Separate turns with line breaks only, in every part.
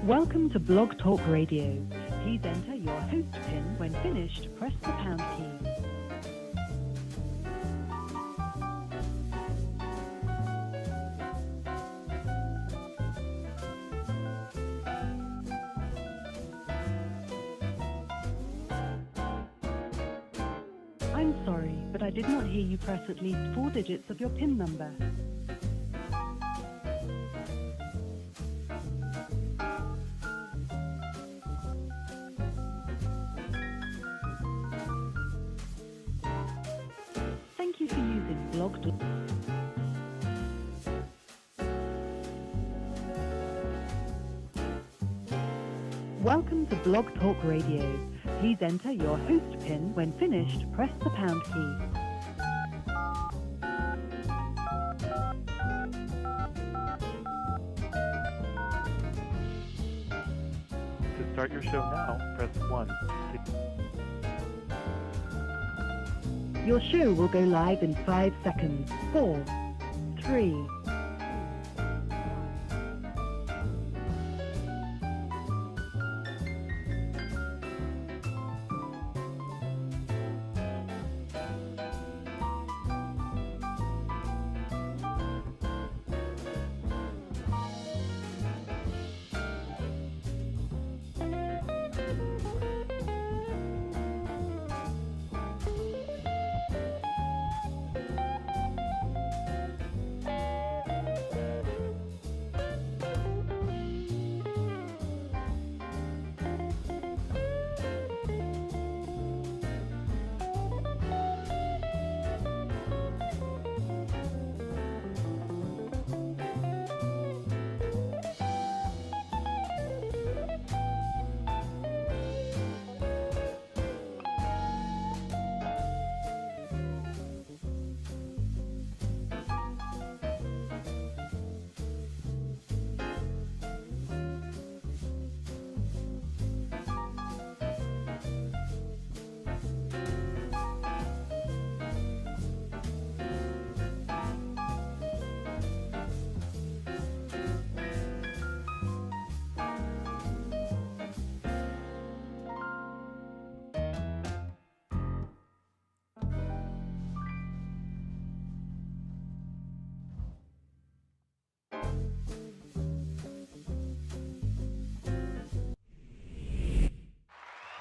Welcome to Blog Talk Radio. Please enter your host PIN. When finished, press the pound key. I'm sorry, but I did not hear you press at least 4 digits of your PIN number. Thank you for using Blog Talk. Welcome to Blog Talk Radio. Please enter your host PIN. When finished, press the pound key.
To start your show now, press 1.
Your show will go live in 5 seconds. 4, 3,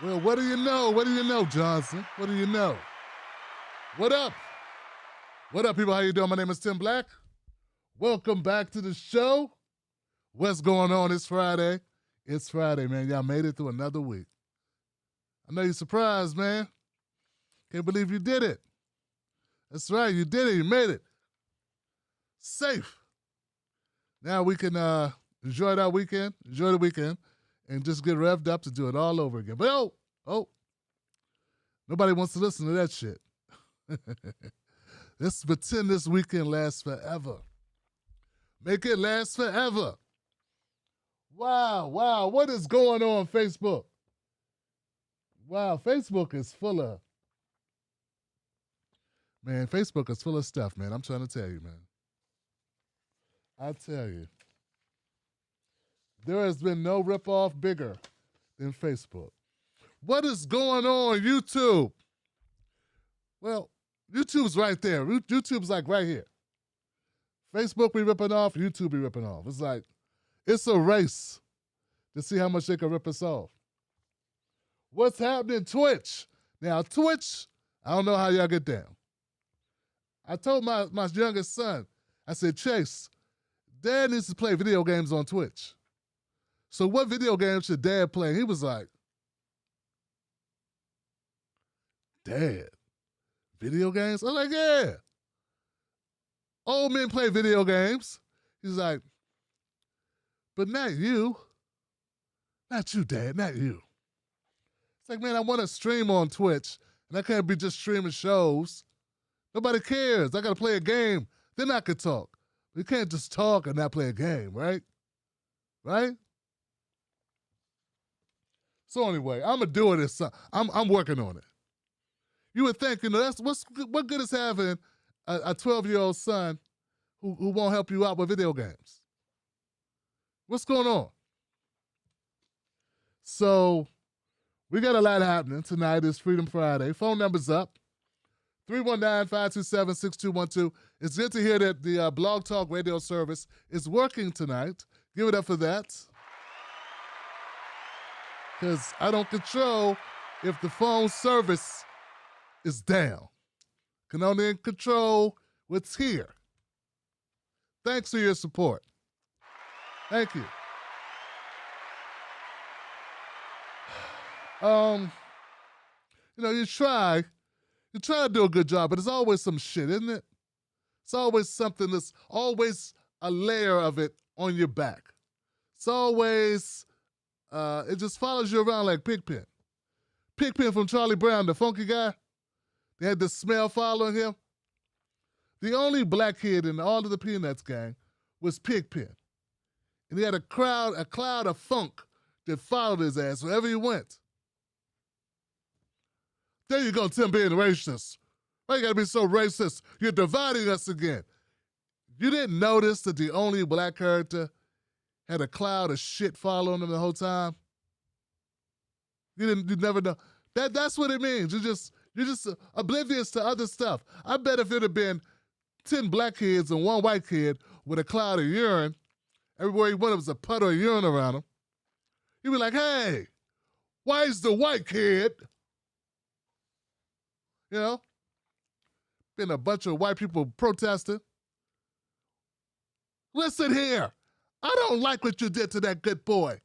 Well, what do you know? What do you know, Johnson? What do you know? What up? What up, people? How you doing? My name is Tim Black. Welcome back to the show. What's going on? It's Friday. It's Friday, man. Y'all made it through another week. I know you're surprised, man. Can't believe you did it. That's right. You did it. You made it. Safe. Now we can enjoy that weekend, enjoy the weekend, and just get revved up to do it all over again. But nobody wants to listen to that shit. Let's pretend this weekend lasts forever. Make it last forever. Wow, what is going on Facebook? Wow, Facebook is full of, man, Facebook is full of stuff, man. I'm trying to tell you, man. I tell you. There has been no ripoff bigger than Facebook. What is going on, YouTube? Well, YouTube's right there. YouTube's like right here. Facebook be ripping off, YouTube be ripping off. It's like, it's a race to see how much they can rip us off. What's happening? Twitch. Now, Twitch, I don't know how y'all get down. I told my youngest son, I said, Chase, Dad needs to play video games on Twitch. So what video games should Dad play? He was like, Dad, video games? I'm like, yeah. Old men play video games. He's like, but not you. Not you, Dad, not you. It's like, man, I want to stream on Twitch. And I can't be just streaming shows. Nobody cares. I got to play a game. Then I can talk. You can't just talk and not play a game, right? Right? So anyway, I'm going to do it. I'm working on it. You would think, that's what good is having a 12-year-old son who won't help you out with video games? What's going on? So we got a lot happening tonight. It's Freedom Friday. Phone number's up. 319-527-6212. It's good to hear that the Blog Talk radio service is working tonight. Give it up for that. Because I don't control if the phone service is down. Can only control what's here. Thanks for your support. Thank you. You try to do a good job, but there's always some shit, isn't it? It's always something that's always a layer of it on your back. It's always, it just follows you around like Pigpen. Pigpen from Charlie Brown, the funky guy. They had the smell following him. The only black kid in all of the Peanuts gang was Pigpen. And he had a cloud of funk that followed his ass wherever he went. There you go, Tim being racist. Why you gotta be so racist? You're dividing us again. You didn't notice that the only black character had a cloud of shit following him the whole time? You never know. That's what it means. You're just oblivious to other stuff. I bet if it had been 10 black kids and one white kid with a cloud of urine, everywhere he went, there was a puddle of urine around him. You'd be like, hey, why is the white kid? Been a bunch of white people protesting. Listen here, I don't like what you did to that good boy.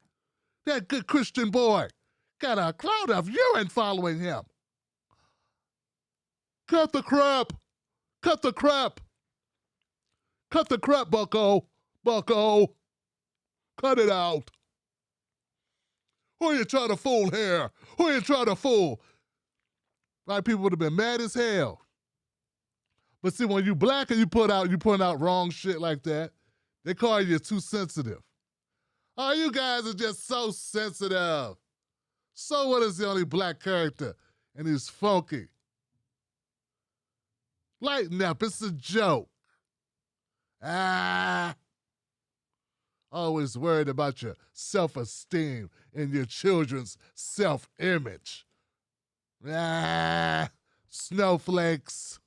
That good Christian boy. Got a cloud of urine following him. Cut the crap. Cut the crap. Cut the crap, bucko. Bucko. Cut it out. Who are you trying to fool here? Who are you trying to fool? White people would have been mad as hell. But see, when you black and you putting out wrong shit like that, they call you too sensitive. Oh, you guys are just so sensitive. So what is the only black character? And he's funky. Lighten up, it's a joke. Always worried about your self-esteem and your children's self-image. Snowflakes.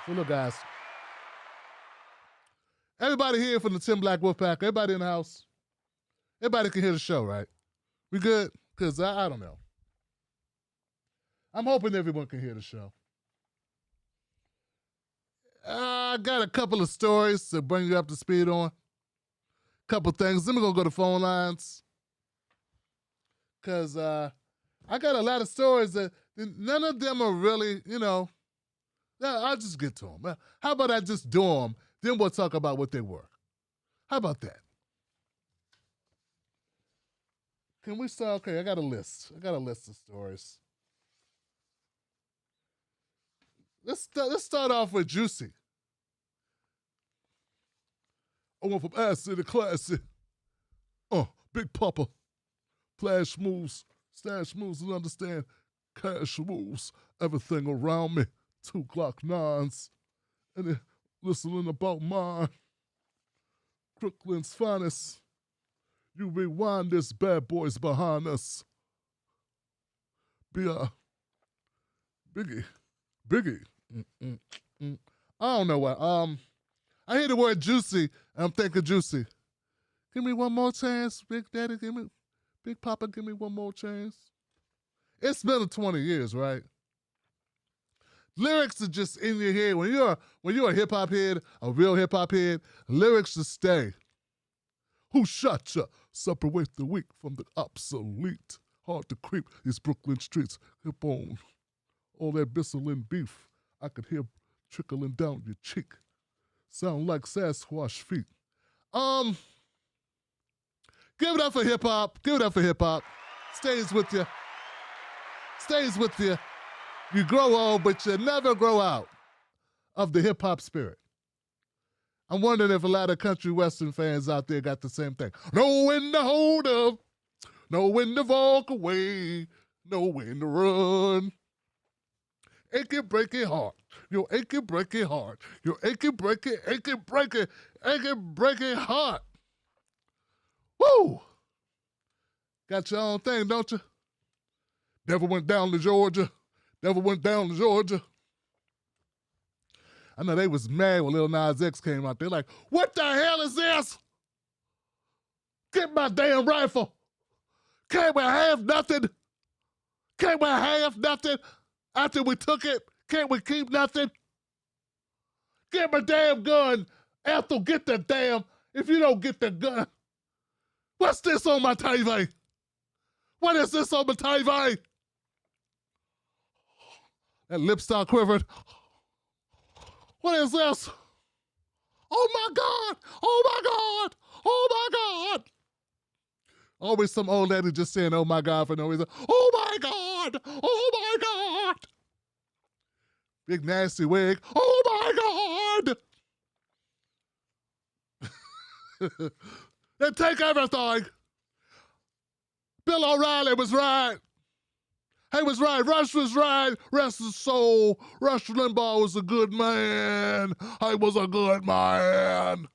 So look, guys. Everybody here from the Tim Black Wolfpack, everybody in the house, everybody can hear the show, right? We good? Because I don't know. I'm hoping everyone can hear the show. I got a couple of stories to bring you up to speed on. Couple things. Then we're going to go to phone lines. Because I got a lot of stories that none of them are really, I'll just get to them. How about I just do them, then we'll talk about what they were. How about that? Can we start? Okay, I got a list. Of stories. Let's start off with Juicy. I went from acid to classy. Big Papa. Flash moves, stash moves, and understand cash moves. Everything around me. 2 Glock 9s. And they're listening about mine. Brooklyn's finest. You rewind this, bad boys behind us. Biggie. I don't know what. I hear the word juicy, and I'm thinking juicy. Give me one more chance, Big Daddy. Big Papa, give me one more chance. It's been 20 years, right? Lyrics are just in your head. When you're a hip hop head, a real hip hop head, lyrics just stay. Who shot ya? Separate the weak from the obsolete. Hard to creep these Brooklyn streets. Hip on. All that bristling beef, I could hear trickling down your cheek. Sound like Sasquatch feet. Give it up for hip hop. Give it up for hip hop. Stays with you. Stays with you. You grow old, but you never grow out of the hip hop spirit. I'm wondering if a lot of country western fans out there got the same thing. Know when to hold up. Know when to walk away. Know when to run. Achy, breaky heart. Your achy, breaky heart. Your achy, breaky heart. Woo! Got your own thing, don't you? Never went down to Georgia. Never went down to Georgia. I know they was mad when Lil Nas X came out. They're like, what the hell is this? Get my damn rifle. Can't we have nothing? Can't we have nothing after we took it? Can't we keep nothing? Get my damn gun. Ethel, get the damn. If you don't get the gun. What's this on my TV? What is this on my TV? That lip start quivered. What is this? Oh my God! Oh my God! Oh my God! Always some old lady just saying, oh my God, for no reason. Oh my God! Oh my God! Big nasty wig. Oh my God! They take everything. Bill O'Reilly was right. He was right. Rush was right. Rest his soul. Rush Limbaugh was a good man. He was a good man.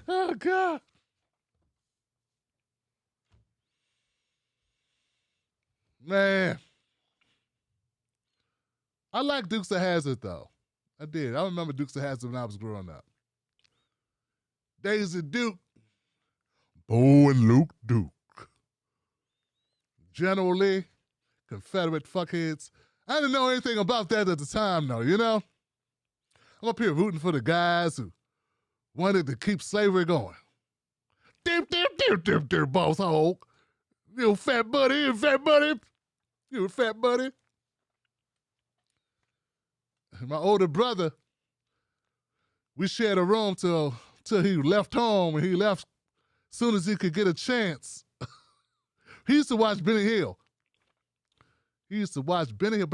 Oh, God. Man. I like Dukes of Hazzard, though. I did. I remember Dukes of Hazzard when I was growing up. Daisy Duke. Bo and Luke Duke. General Lee. Confederate fuckheads. I didn't know anything about that at the time, though, you know? I'm up here rooting for the guys who wanted to keep slavery going. Dip, boss hog. You fat buddy, you fat buddy. You fat buddy. My older brother, we shared a room till he left home, and he left as soon as he could get a chance. He used to watch Benny Hill. He used to watch Benny Hill.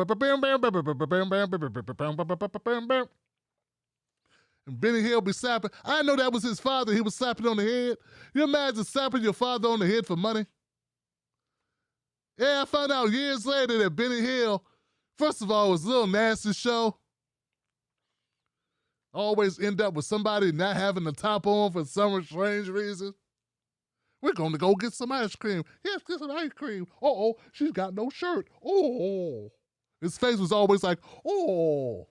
And Benny Hill be slapping. I know that was his father. He was slapping on the head. You imagine slapping your father on the head for money? Yeah, I found out years later that Benny Hill, first of all, was a little nasty show. Always end up with somebody not having the top on for some strange reason. We're going to go get some ice cream. Yes, get some ice cream. Uh-oh, she's got no shirt. Oh. His face was always like, oh.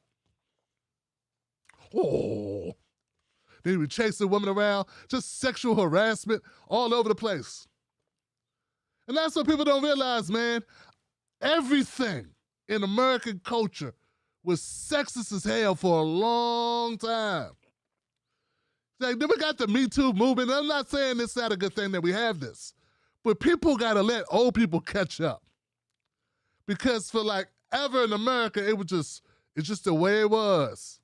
Oh. Then he would chase the woman around, just sexual harassment all over the place. And that's what people don't realize, man. Everything in American culture was sexist as hell for a long time. Like, then we got the Me Too movement. I'm not saying it's not a good thing that we have this, but people got to let old people catch up. Because for like ever in America, it's just the way it was.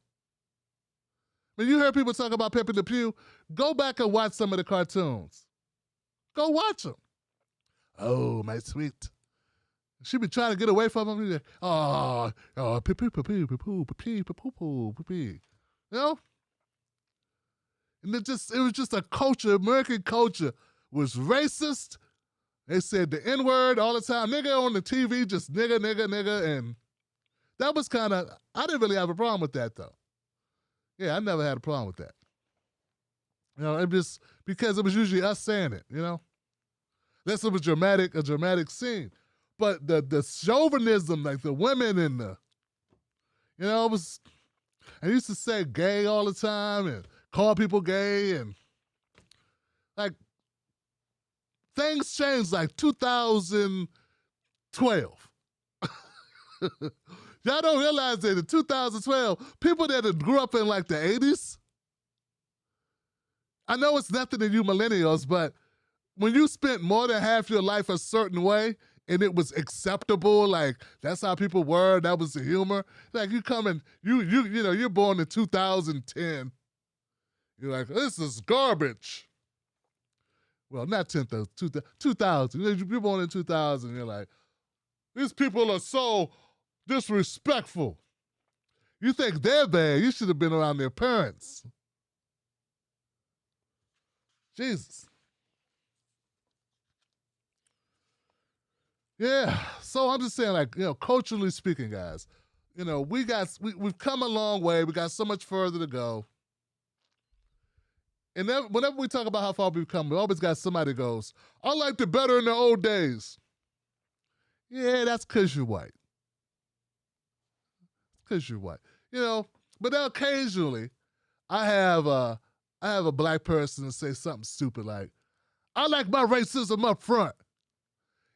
When you hear people talk about Pepe Le Pew, go back and watch some of the cartoons. Go watch them. Oh, my sweet. She be trying to get away from him. Oh, you know? And it was just a culture, American culture was racist. They said the N-word all the time. Nigga on the TV, just nigga. And that was kind of, I didn't really have a problem with that, though. Yeah, I never had a problem with that. You know, it just, because it was usually us saying it, you know? Unless it was a dramatic scene. But the chauvinism, like the women and the, you know, it was, I used to say gay all the time and call people gay, and like things changed like 2012. Y'all don't realize that in 2012, people that grew up in like the 80s, I know it's nothing to you millennials, but when you spent more than half your life a certain way, and it was acceptable, like that's how people were, that was the humor. Like you come and you're born in 2010. You're like, this is garbage. Well, not 10,000, 2000. You're born in 2000. You're like, these people are so disrespectful. You think they're bad. You should have been around their parents. Jesus. Yeah. So I'm just saying, like, culturally speaking, guys, we've come a long way. We got so much further to go. And then whenever we talk about how far we've come, we always got somebody that goes, I liked it better in the old days. Yeah, that's because you're white. Because you're white. But then occasionally I have a black person say something stupid like, I like my racism up front.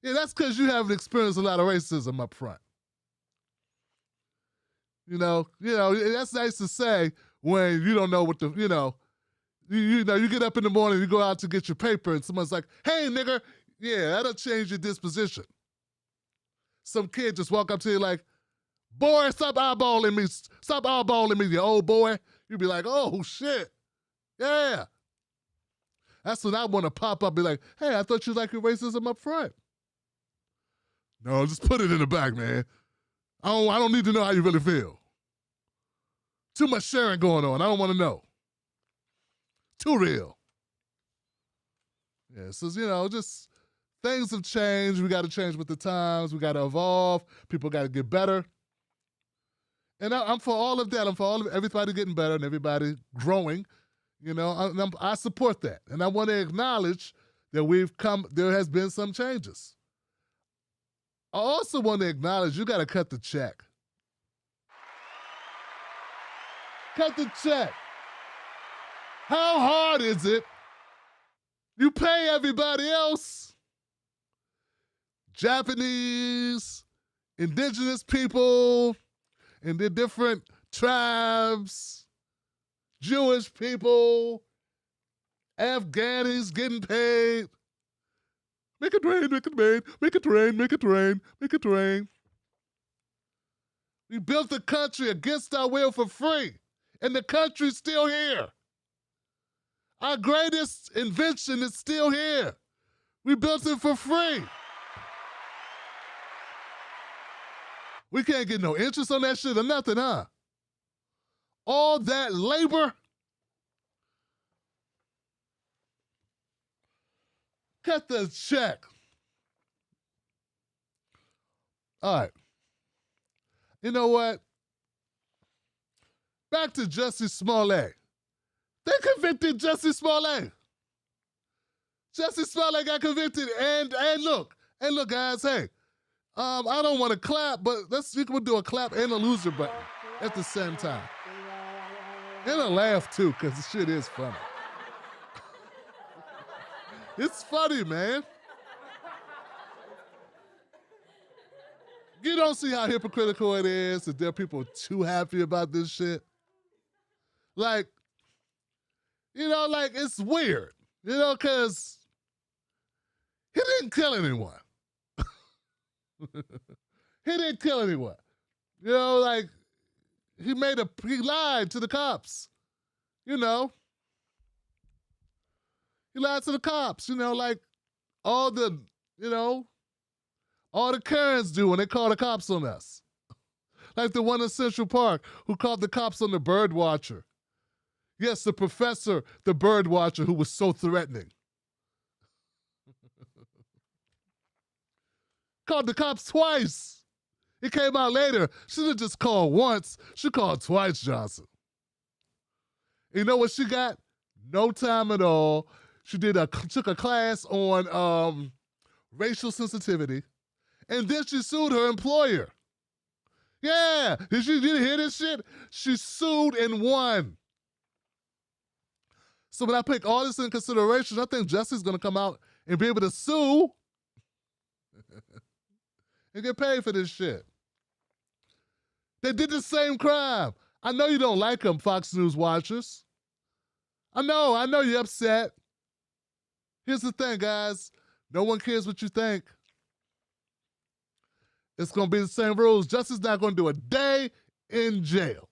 Yeah, that's because you haven't experienced a lot of racism up front. That's nice to say when you don't know what the, you get up in the morning, you go out to get your paper, and someone's like, hey, nigger, yeah, that'll change your disposition. Some kid just walk up to you like, boy, stop eyeballing me, you old boy. You'd be like, oh, shit, yeah. That's when I want to pop up and be like, hey, I thought you liked your racism up front. No, just put it in the back, man. I don't need to know how you really feel. Too much sharing going on. I don't want to know. Too real. Yeah, so, just things have changed. We got to change with the times. We got to evolve. People got to get better. And I'm for all of that. I'm for all of everybody getting better and everybody growing. I support that. And I want to acknowledge that there has been some changes. I also want to acknowledge you got to cut the check. Cut the check. How hard is it? You pay everybody else. Japanese, indigenous people, and the different tribes, Jewish people, Afghanis getting paid. Make it rain, make it rain, make it rain, make it rain, make it rain. We built the country against our will for free, and the country's still here. Our greatest invention is still here. We built it for free. We can't get no interest on that shit or nothing, huh? All that labor. Cut the check. All right. You know what? Back to Jussie Smollett. They convicted Jussie Smollett. Jussie Smollett got convicted, and look, guys, hey, I don't want to clap, but you can do a clap and a loser button at the same time. And a laugh too, because the shit is funny. It's funny, man. You don't see how hypocritical it is that there are people too happy about this shit. Like, it's weird, because he didn't kill anyone. He didn't kill anyone. He lied to the cops. He lied to the cops, like all the Karens do when they call the cops on us. Like the one in Central Park who called the cops on the bird watcher. Yes, the professor, the bird watcher who was so threatening. Called the cops twice. It came out later. She didn't just call once. She called twice, Johnson. You know what she got? No time at all. She took a class on racial sensitivity, and then she sued her employer. Yeah, did you hear this shit? She sued and won. So when I take all this in consideration, I think Jussie's going to come out and be able to sue and get paid for this shit. They did the same crime. I know you don't like them, Fox News watchers. I know you're upset. Here's the thing, guys. No one cares what you think. It's going to be the same rules. Justice's not going to do a day in jail.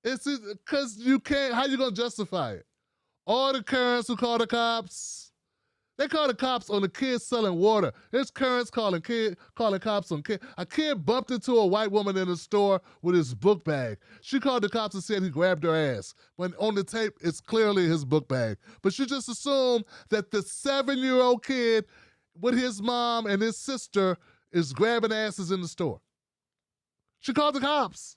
It's because you can't. How you going to justify it? All the Karens who call the cops, they call the cops on the kids selling water. There's Karens calling cops on kids. A kid bumped into a white woman in the store with his book bag. She called the cops and said he grabbed her ass. When on the tape, it's clearly his book bag. But she just assumed that the 7-year-old kid with his mom and his sister is grabbing asses in the store. She called the cops.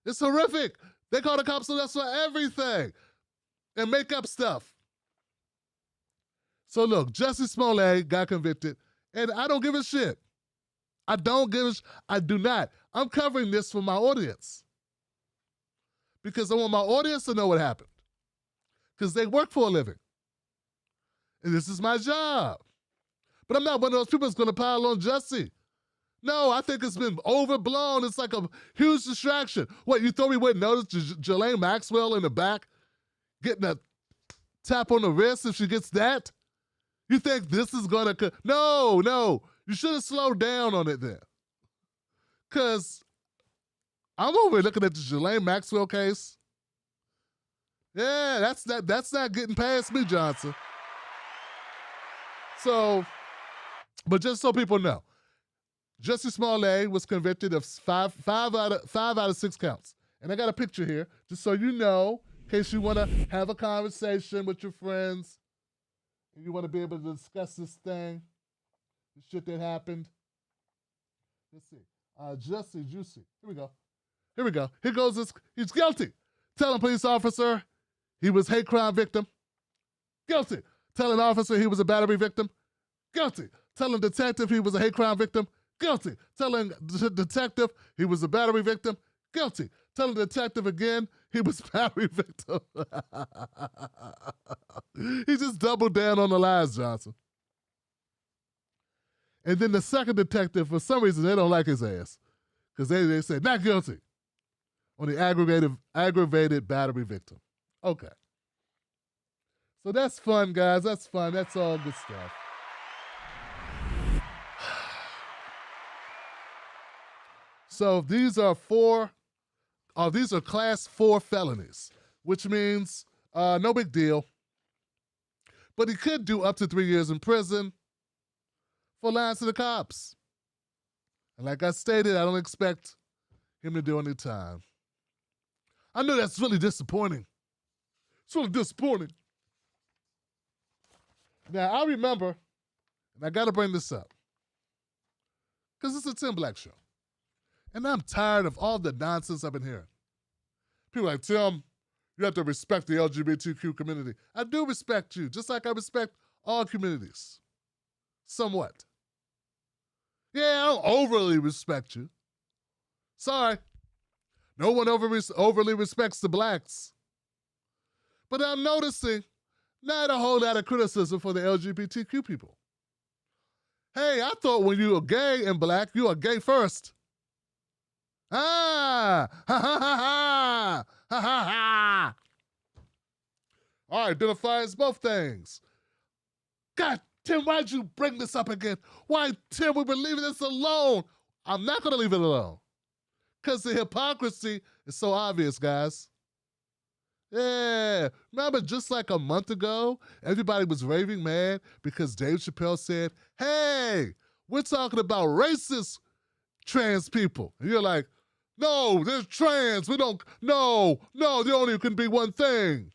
It's horrific. They call the cops on us for everything and make up stuff. So look, Jussie Smollett got convicted, and I don't give a shit. I do not. I'm covering this for my audience because I want my audience to know what happened because they work for a living. And this is my job. But I'm not one of those people that's going to pile on Jussie. No, I think it's been overblown. It's like a huge distraction. What, you thought we wouldn't notice Ghislaine Maxwell in the back getting a tap on the wrist if she gets that? You think this is going to... No. You should have slowed down on it then. Because I'm over here looking at the Ghislaine Maxwell case. Yeah, that's not getting past me, Johnson. So, but just so people know, Jussie Smollett was convicted of five out of 6 counts. And I got a picture here, just so you know, in case you want to have a conversation with your friends and you want to be able to discuss this thing, the shit that happened. Let's see. Jussie, Juicy. Here we go. Here goes this. He's guilty. Telling police officer he was hate crime victim. Guilty. Telling officer he was a battery victim. Guilty. Telling detective he was a hate crime victim. Guilty. Telling detective he was a battery victim. Guilty. Telling detective again he was a battery victim. He just doubled down on the lies, Johnson. And then the second detective, for some reason, they don't like his ass. Because they said, not guilty on the aggravated battery victim. Okay. So that's fun, guys. That's fun. That's all good stuff. So these are class 4 felonies, which means no big deal. But he could do up to 3 years in prison for lying to the cops. And like I stated, I don't expect him to do any time. I know that's really disappointing. It's really disappointing. Now, I remember, and I got to bring this up, because it's a Tim Black show. And I'm tired of all the nonsense I've been hearing. People are like, Tim, you have to respect the LGBTQ community. I do respect you, just like I respect all communities. Somewhat. Yeah, I don't overly respect you. Sorry. No one overly respects the blacks. But I'm noticing not a whole lot of criticism for the LGBTQ people. Hey, I thought when you were gay and black, you were gay first. Ah! Ha ha ha ha! Ha ha ha! I identify as both things. God, Tim, why'd you bring this up again? Why, Tim, we've been leaving this alone. I'm not going to leave it alone. Because the hypocrisy is so obvious, guys. Yeah. Remember just like a month ago, everybody was raving mad because Dave Chappelle said, hey, we're talking about racist trans people. And you're like, no, they're trans. No, there only can be one thing.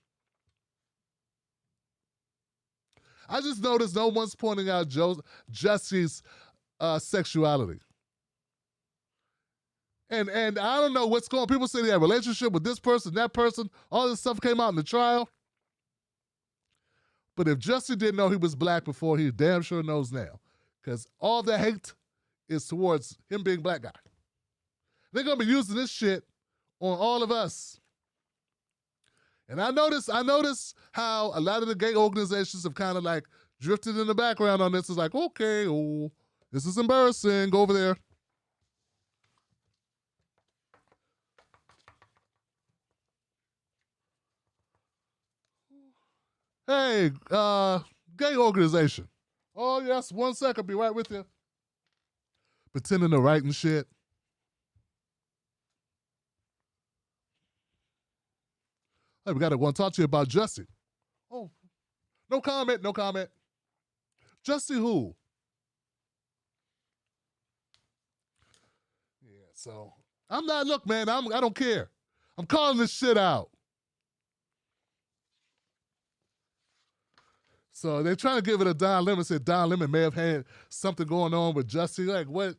I just noticed no one's pointing out Jussie's sexuality. And I don't know what's going on. People say they have a relationship with this person, that person. All this stuff came out in the trial. But if Jussie didn't know he was black before, he damn sure knows now. Because all the hate is towards him being black guy. They're going to be using this shit on all of us. And I notice how a lot of the gay organizations have kind of like drifted in the background on this. It's like, okay, oh, this is embarrassing. Go over there. Hey, gay organization. Oh, yes, 1 second, be right with you. pretending to write and shit. Hey, we got to talk to you about Jussie. Oh, no comment, no comment. Jussie who? Yeah, so I'm not, look, man, I don't care. I'm calling this shit out. So they're trying to give it a Don Lemon. Said Don Lemon may have had something going on with Jussie. Like what?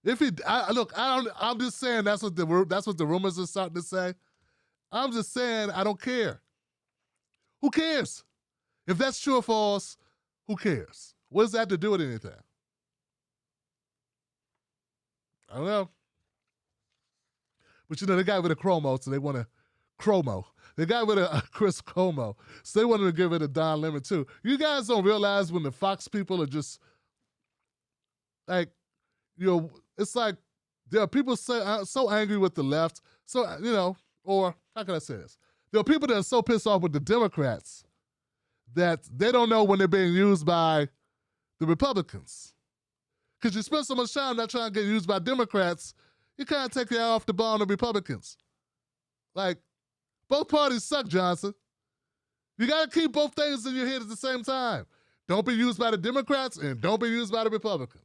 If he, I'm just saying that's what the rumors are starting to say. I'm just saying I don't care. Who cares? If that's true or false, who cares? What does that have to do with anything? I don't know. But they got rid of Cuomo, so they want to Cuomo. They got rid of Chris Cuomo, so they wanted to give it a Don Lemon too. You guys don't realize when the Fox people are just like, it's like there are people so angry with the left, so or how can I say this? There are people that are so pissed off with the Democrats that they don't know when they're being used by the Republicans. Because you spend so much time not trying to get used by Democrats, you kind of take your eye off the ball on the Republicans. Like, both parties suck, Johnson. You got to keep both things in your head at the same time. Don't be used by the Democrats and don't be used by the Republicans.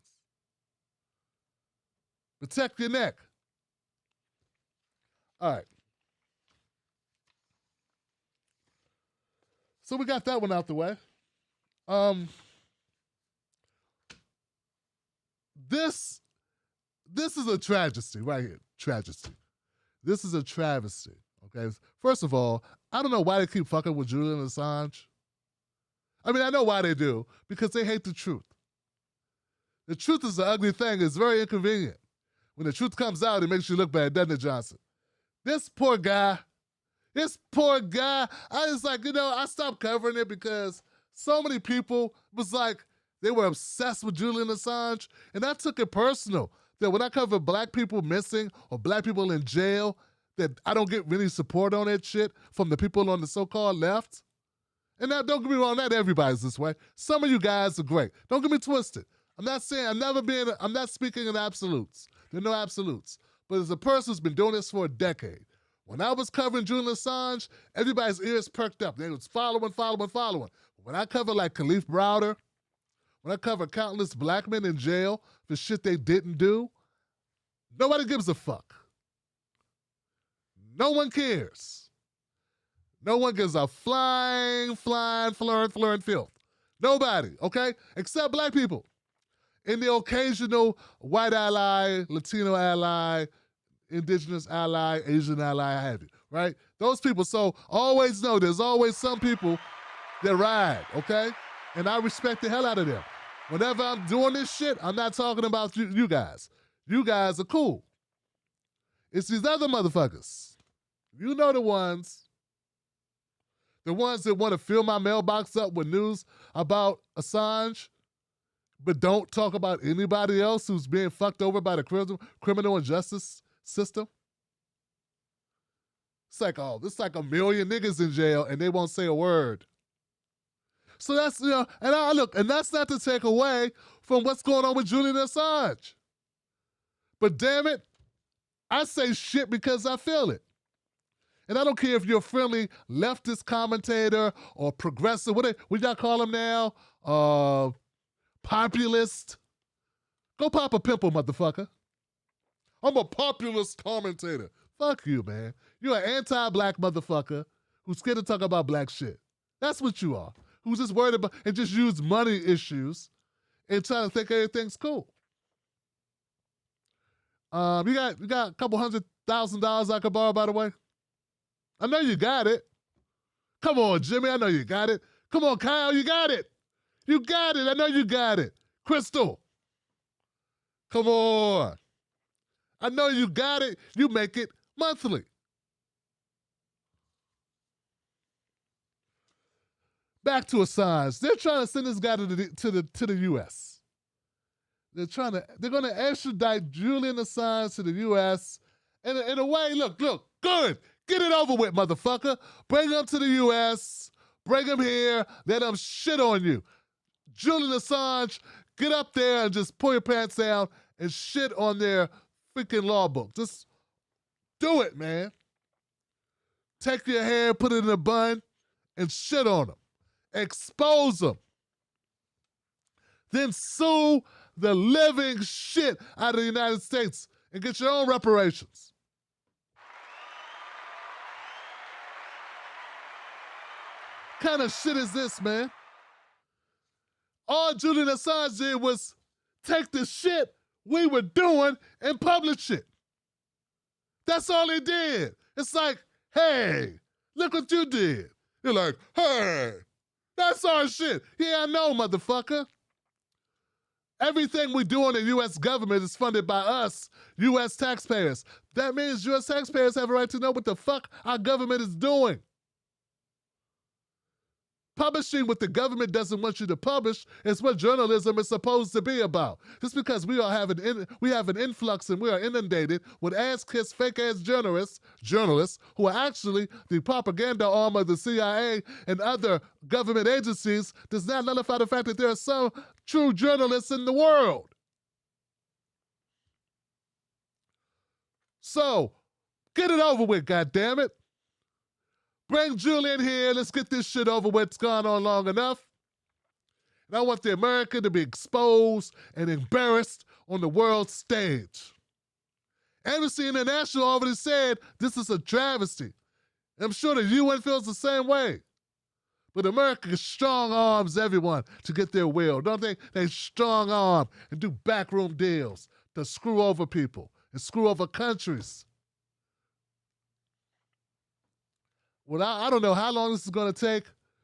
Protect your neck. All right. So we got that one out the way. This is a tragedy right here. Tragedy. This is a travesty. Okay. First of all, I don't know why they keep fucking with Julian Assange. I mean, I know why they do, because they hate the truth. The truth is an ugly thing. It's very inconvenient. When the truth comes out, it makes you look bad, doesn't it, Johnson? This poor guy, I was like, I stopped covering it because so many people was like, they were obsessed with Julian Assange, and I took it personal that when I cover black people missing or black people in jail, that I don't get really support on that shit from the people on the so-called left. And now, don't get me wrong, not everybody's this way. Some of you guys are great. Don't get me twisted. I'm not speaking in absolutes. There are no absolutes. But as a person who's been doing this for a decade, when I was covering Julian Assange, everybody's ears perked up. They was following. When I cover like Khalif Browder, when I cover countless black men in jail for shit they didn't do, nobody gives a fuck. No one cares. No one gives a flying filth. Nobody, okay? Except black people. And the occasional white ally, Latino ally, indigenous ally, Asian ally, I have you, right? Those people, so always know there's always some people that ride, okay? And I respect the hell out of them. Whenever I'm doing this shit, I'm not talking about you guys. You guys are cool. It's these other motherfuckers. You know the ones that want to fill my mailbox up with news about Assange, but don't talk about anybody else who's being fucked over by the criminal justice system. It's like, it's like a million niggas in jail and they won't say a word. So that's, and that's not to take away from what's going on with Julian Assange. But damn it, I say shit because I feel it. And I don't care if you're a friendly leftist commentator or progressive, what y'all call them now? Populist. Go pop a pimple, motherfucker. I'm a populist commentator. Fuck you, man. You're an anti-black motherfucker who's scared to talk about black shit. That's what you are. Who's just worried about and just use money issues and trying to think everything's cool. You got a couple $100,000 I could borrow, by the way? I know you got it. Come on, Jimmy, I know you got it. Come on, Kyle, you got it. You got it. I know you got it. Crystal, come on. I know you got it. You make it monthly. Back to Assange. They're trying to send this guy to the U.S. They're going to extradite Julian Assange to the U.S. And in a way, look, good. Get it over with, motherfucker. Bring him to the U.S. Bring him here. Let him shit on you. Julian Assange, get up there and just pull your pants down and shit on their freaking law book. Just do it, man. Take your hair, put it in a bun, and shit on them. Expose them. Then sue the living shit out of the United States and get your own reparations. Kind of shit is this, man? All Julian Assange did was take the shit we were doing and publish it. That's all he did. It's like, hey, look what you did. You're like, hey, that's our shit. Yeah, I know, motherfucker. Everything we do in the U.S. government is funded by us, U.S. taxpayers. That means U.S. taxpayers have a right to know what the fuck our government is doing. Publishing what the government doesn't want you to publish is what journalism is supposed to be about. Just because we have an influx and we are inundated with ass-kissed, fake-ass journalists who are actually the propaganda arm of the CIA and other government agencies does not nullify the fact that there are some true journalists in the world. So, get it over with, goddammit. Bring Julian here. Let's get this shit over with. It's gone on long enough. And I want the America to be exposed and embarrassed on the world stage. Amnesty International already said this is a travesty. I'm sure the UN feels the same way. But America strong arms everyone to get their will, don't they? They strong arm and do backroom deals to screw over people and screw over countries. Well, I don't know how long this is going to take.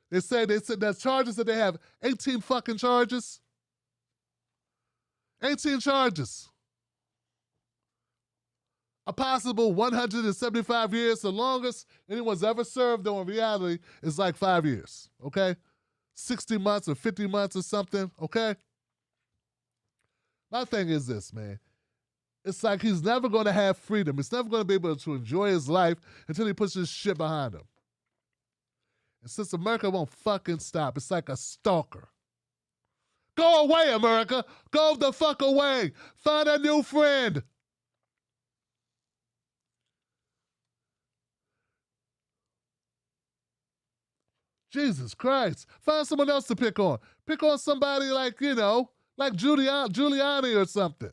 They said there's charges that they have 18 fucking charges. 18 charges. A possible 175 years. The longest anyone's ever served, though, in reality, is like 5 years, okay? 60 months or 50 months or something, okay? My thing is this, man. It's like he's never going to have freedom. He's never going to be able to enjoy his life until he puts his shit behind him. And since America won't fucking stop, it's like a stalker. Go away, America. Go the fuck away. Find a new friend. Jesus Christ. Find someone else to pick on. Pick on somebody like, like Giuliani or something.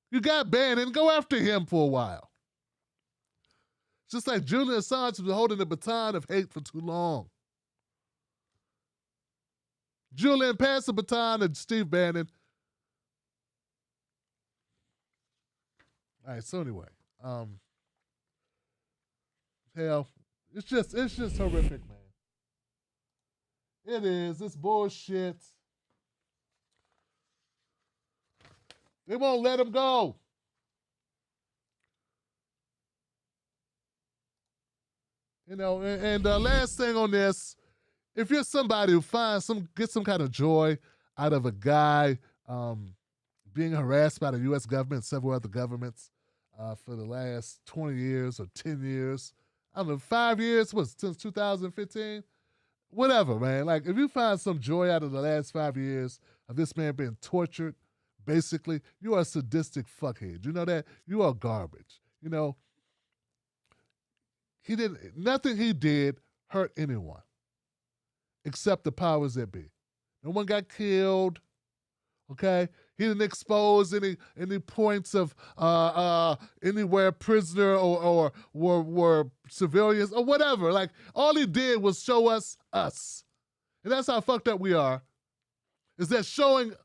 You got Bannon, go after him for a while. Just like Julian Assange has been holding the baton of hate for too long. Julian passed the baton to Steve Bannon. All right, so anyway, hell, it's just horrific, man. It is. It's bullshit. They won't let him go. And last thing on this, if you're somebody who gets some kind of joy out of a guy being harassed by the U.S. government and several other governments for the last 20 years or 10 years, I don't know, 5 years, since 2015? Whatever, man. Like, if you find some joy out of the last 5 years of this man being tortured, basically, you are a sadistic fuckhead. You know that? You are garbage. Nothing he did hurt anyone except the powers that be. No one got killed, okay? He didn't expose any points of anywhere prisoner or were civilians or whatever. Like, all he did was show us. And that's how fucked up we are, is that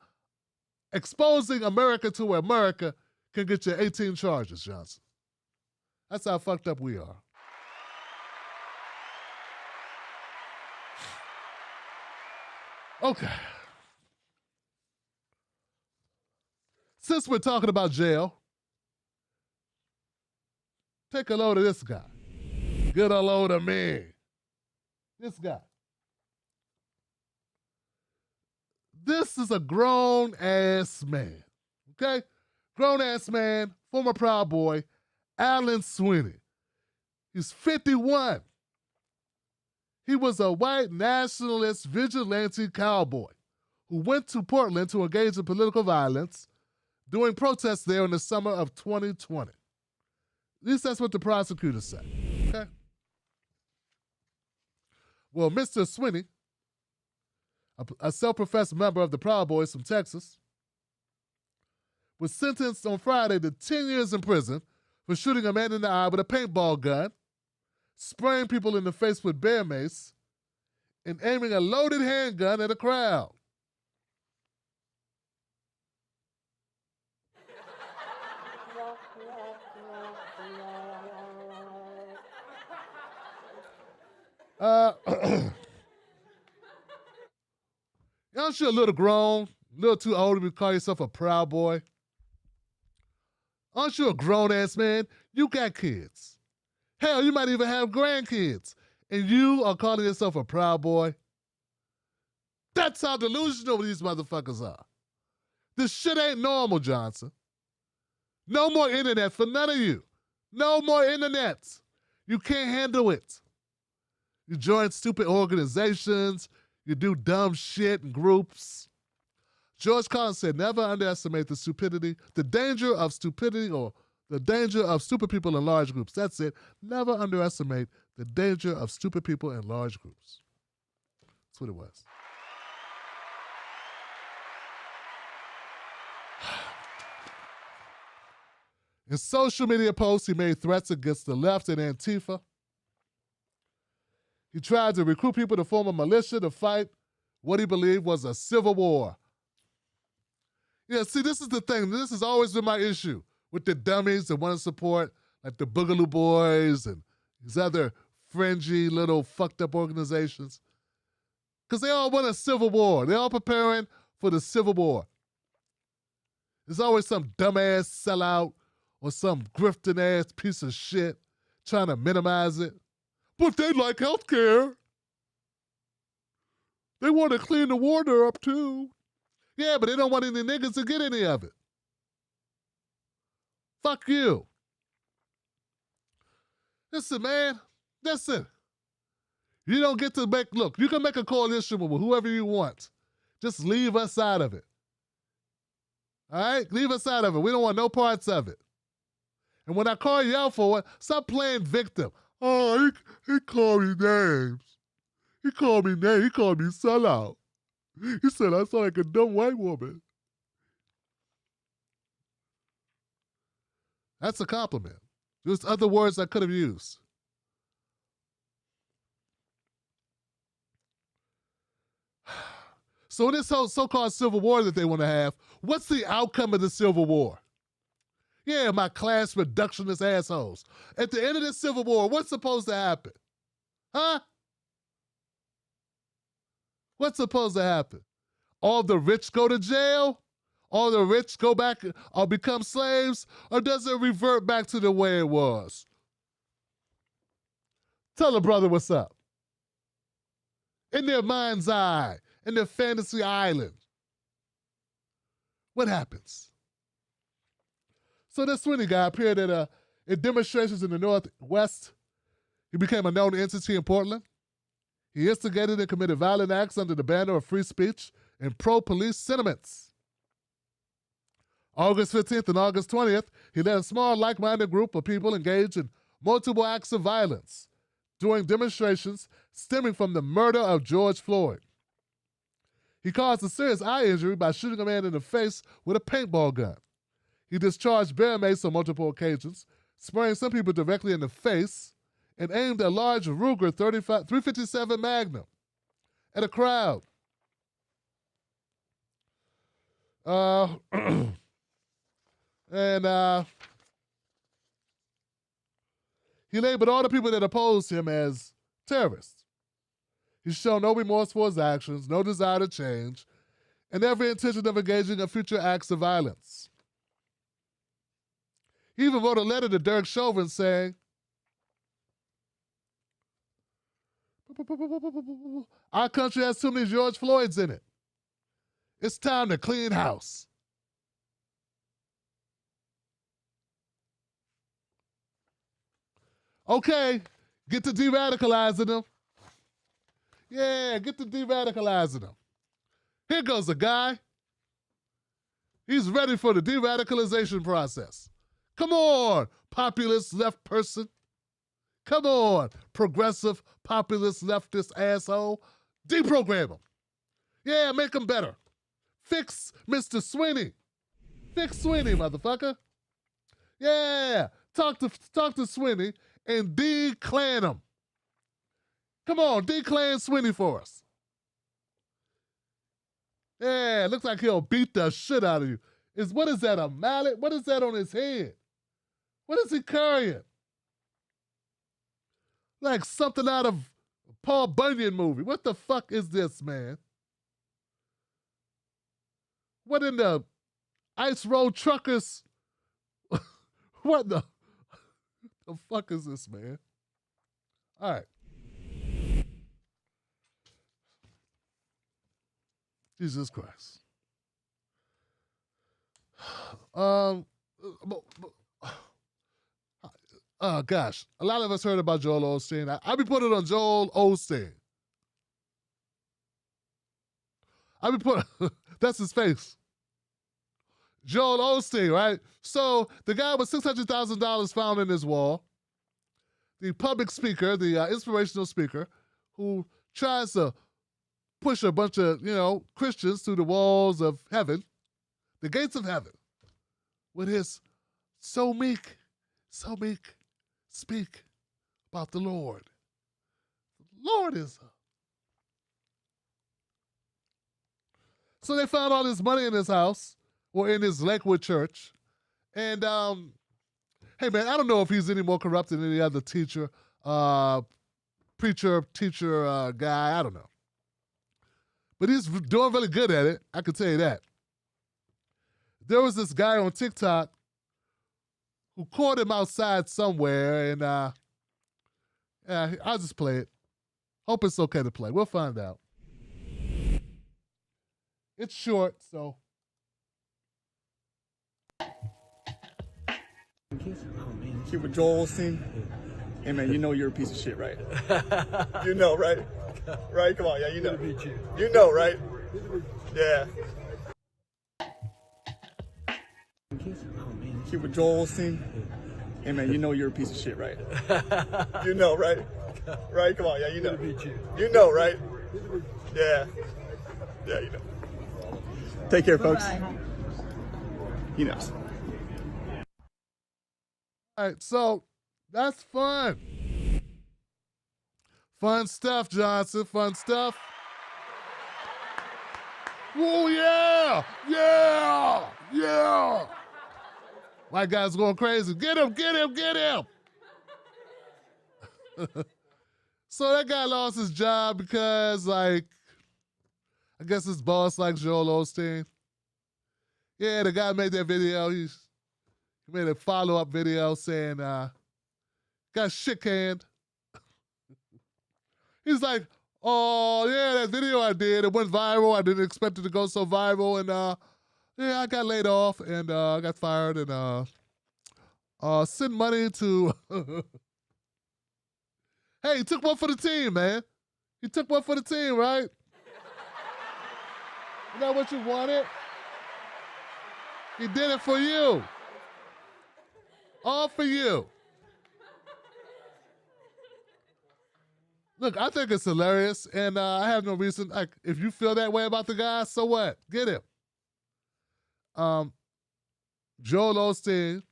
exposing America to America can get you 18 charges, Johnson. That's how fucked up we are. Okay. Since we're talking about jail, take a load of this guy. Get a load of me. This guy. This is a grown-ass man, okay? Grown-ass man, former Proud Boy, Alan Sweeney. He's 51. He was a white nationalist vigilante cowboy who went to Portland to engage in political violence during protests there in the summer of 2020. At least that's what the prosecutors say. Okay. Well, Mr. Sweeney, a self-professed member of the Proud Boys from Texas, was sentenced on Friday to 10 years in prison for shooting a man in the eye with a paintball gun, spraying people in the face with bear mace, and aiming a loaded handgun at a crowd. Aren't you a little grown, a little too old to call yourself a Proud Boy? Aren't you a grown-ass man? You got kids. Hell, you might even have grandkids. And you are calling yourself a Proud Boy? That's how delusional these motherfuckers are. This shit ain't normal, Johnson. No more internet for none of you. No more internet. You can't handle it. You join stupid organizations. You do dumb shit in groups. George Carlin said, never underestimate the danger of stupidity or the danger of stupid people in large groups. That's it. Never underestimate the danger of stupid people in large groups. That's what it was. In social media posts, he made threats against the left and Antifa. He tried to recruit people to form a militia to fight what he believed was a civil war. Yeah, see, this is the thing. This has always been my issue with the dummies that want to support, like the Boogaloo Boys and these other fringy little fucked up organizations. Because they all want a civil war. They're all preparing for the civil war. There's always some dumbass sellout or some grifting ass piece of shit trying to minimize it. But they like health care. They want to clean the water up too. Yeah, but they don't want any niggas to get any of it. Fuck you. Listen, man. Listen. You don't get to look, you can make a coalition with whoever you want. Just leave us out of it. All right? Leave us out of it. We don't want no parts of it. And when I call you out for it, stop playing victim. Oh, he called me names. He called me names. He called me sellout. He said I sound like a dumb white woman. That's a compliment. There's other words I could have used. So this whole so-called civil war that they want to have, what's the outcome of the civil war? Yeah, my class reductionist assholes. At the end of this civil war, what's supposed to happen? Huh? What's supposed to happen? All the rich go to jail? All the rich go back or become slaves? Or does it revert back to the way it was? Tell a brother what's up. In their mind's eye, in their fantasy island, what happens? So this Sweeney guy appeared at demonstrations in the Northwest. He became a known entity in Portland. He instigated and committed violent acts under the banner of free speech and pro-police sentiments. August 15th and August 20th, he led a small like-minded group of people engaged in multiple acts of violence during demonstrations stemming from the murder of George Floyd. He caused a serious eye injury by shooting a man in the face with a paintball gun. He discharged bear mace on multiple occasions, spraying some people directly in the face, and aimed a large Ruger 357 Magnum at a crowd. He labeled all the people that opposed him as terrorists. He's shown no remorse for his actions, no desire to change, and every intention of engaging in future acts of violence. He even wrote a letter to Derek Chauvin saying, our country has too many George Floyds in it. It's time to clean house. Okay, get to de-radicalizing them. Yeah, get to de-radicalizing them. Here goes a guy. He's ready for the de-radicalization process. Come on, populist left person. Come on, progressive, populist, leftist asshole. Deprogram him. Yeah, make him better. Fix Mr. Sweeney. Fix Sweeney, motherfucker. Yeah, talk to Sweeney and de-clan him. Come on, de-clan Sweeney for us. Yeah, looks like he'll beat the shit out of you. What is that, a mallet? What is that on his head? What is he carrying? Like something out of a Paul Bunyan movie. What the fuck is this, man? What in the Ice Road Truckers? What the fuck is this, man? All right. Jesus Christ. Gosh, a lot of us heard about Joel Osteen. I be putting it on Joel Osteen. That's his face. Joel Osteen, right? So the guy with $600,000 found in his wall, the public speaker, the inspirational speaker, who tries to push a bunch of, Christians through the walls of heaven, the gates of heaven, with his so meek, speak about the Lord. The Lord is. So they found all this money in his house, or in his Lakewood church. And, hey man, I don't know if he's any more corrupt than any other teacher, preacher, teacher, guy, I don't know. But he's doing really good at it, I can tell you that. There was this guy on TikTok who caught him outside somewhere, and I'll just play it. Hope it's okay to play. We'll find out. It's short, so.
Here with Joel Osteen. Hey man, you know you're a piece of shit, right? You know, right? Right? Come on, yeah, you know. You know, right? Yeah. Here with Joel Osteen. Hey man, you know you're a piece of shit, right? You know, right? Right? Come on, yeah, you know. You know, right? Yeah. Yeah, you know. Take care, folks. He knows.
All right, so that's fun. Fun stuff, Johnson. Fun stuff. Oh, yeah. Yeah. Yeah. White guy's going crazy. Get him, get him, get him. So that guy lost his job because, I guess his boss likes Joel Osteen. Yeah, the guy made that video. He made a follow-up video saying, got shit canned. He's like, oh, yeah, that video I did, it went viral. I didn't expect it to go so viral. And, yeah, I got laid off and I got fired and send money to... Hey, he took one for the team, man. He took one for the team, right? You know what you wanted? He did it for you. All for you. Look, I think it's hilarious, and I have no reason. If you feel that way about the guy, so what? Get him. Joel Osteen.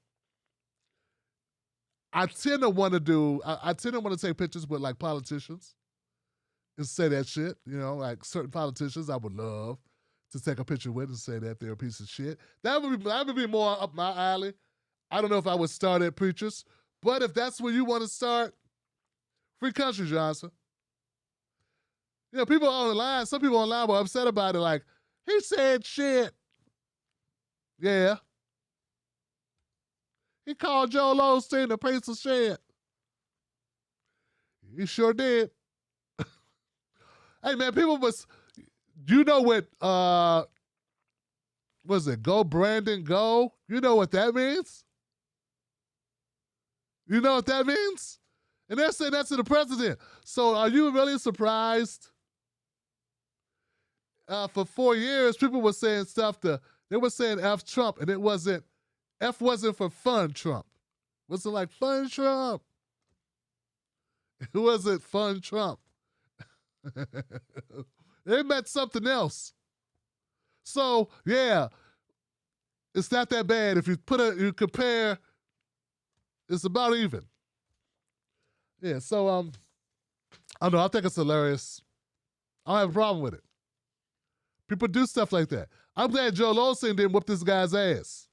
I tend to want to take pictures with politicians and say that shit. Certain politicians I would love to take a picture with and say that they're a piece of shit. That would be more up my alley. I don't know if I would start at preachers, but if that's where you want to start, free country, Johnson. People online, some people online were upset about it, he said shit. Yeah. He called Joel Osteen a piece of shit. He sure did. Hey man, people was, what was it, Go Brandon Go? You know what that means? You know what that means? And they're saying that to the president. So are you really surprised for 4 years, people were saying stuff they were saying F Trump, and F wasn't for fun Trump. Was it like fun Trump? It wasn't fun Trump. They meant something else. So, yeah, it's not that bad. If you compare, it's about even. Yeah, so, I don't know, I think it's hilarious. I don't have a problem with it. People do stuff like that. I'm glad Joel Osteen didn't whoop this guy's ass.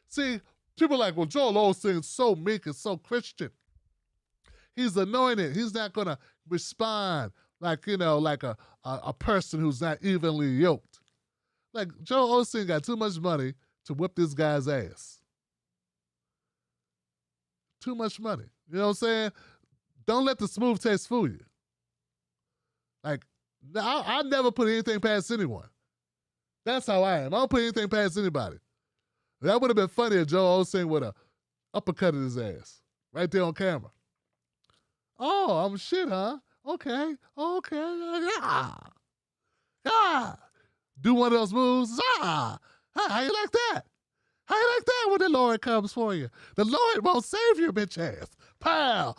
See, people are like, well, Joel Osteen's so meek and so Christian. He's anointed. He's not going to respond like, like a person who's not evenly yoked. Like, Joel Osteen got too much money to whip this guy's ass. Too much money. You know what I'm saying? Don't let the smooth taste fool you. Like, I never put anything past anyone. That's how I am. I don't put anything past anybody. That would have been funny if Joel Osteen would have uppercutted his ass right there on camera. Oh, I'm shit, huh? Okay. Yeah. Do one of those moves. How you like that? How you like that when the Lord comes for you? The Lord won't save you, bitch ass. Pow.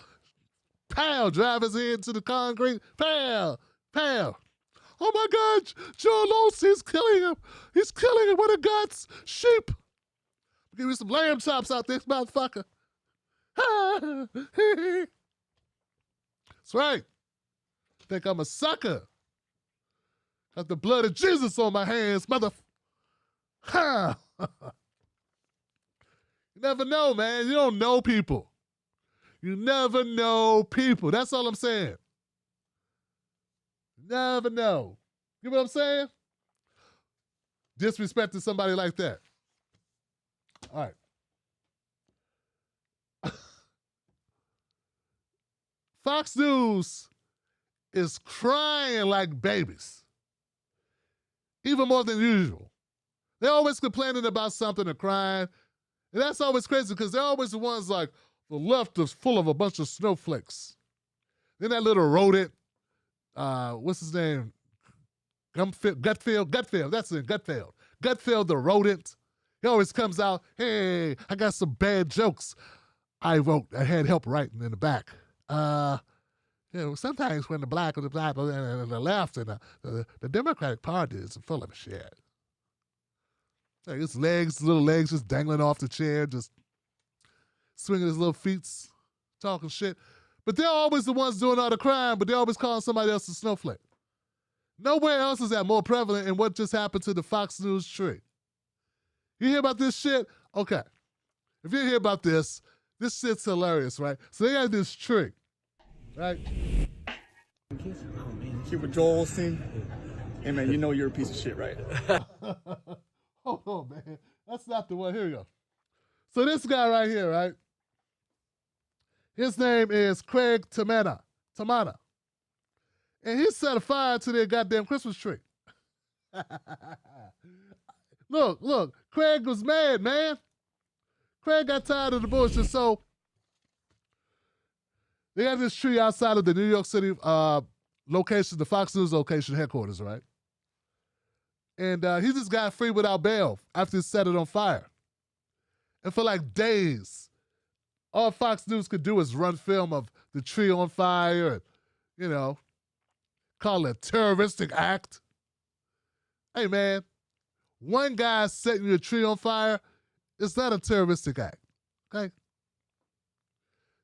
Drive his head into the concrete. Pow. Oh my God, Joel Osteen's killing him. He's killing him with the guts. Sheep. Give me some lamb chops out this motherfucker. That's right. Think I'm a sucker. Got the blood of Jesus on my hands, mother. You never know, man. You don't know people. You never know people. That's all I'm saying. Never know. You know what I'm saying? Disrespecting somebody like that. All right. Fox News is crying like babies. Even more than usual. They're always complaining about something or crying. And that's always crazy because they're always the ones like, the left is full of a bunch of snowflakes. Then that little rodent, what's his name? Gutfield. That's it, Gutfield. Gutfield the rodent. He always comes out, hey, I got some bad jokes I had help writing in the back. Sometimes when the black and the left and the Democratic Party is full of shit. Like his little legs just dangling off the chair, just swinging his little feet, talking shit. But they're always the ones doing all the crime, but they're always calling somebody else a snowflake. Nowhere else is that more prevalent in what just happened to the Fox News tree. You hear about this shit? Okay. If you hear about this shit's hilarious, right? So they got this tree, right?
Here with Joel Osteen. Hey, man, you know you're a piece of shit, right?
Hold on, man. That's not the one. Here we go. So this guy right here, right? His name is Craig Tamana. And he set a fire to their goddamn Christmas tree. Look. Craig was mad, man. Craig got tired of the bullshit, so they got this tree outside of the New York City location, the Fox News location headquarters, right? And he just got free without bail after he set it on fire. And for like days, all Fox News could do is run film of the tree on fire and, call it a terroristic act. Hey, man, one guy setting your tree on fire, it's not a terroristic act, okay?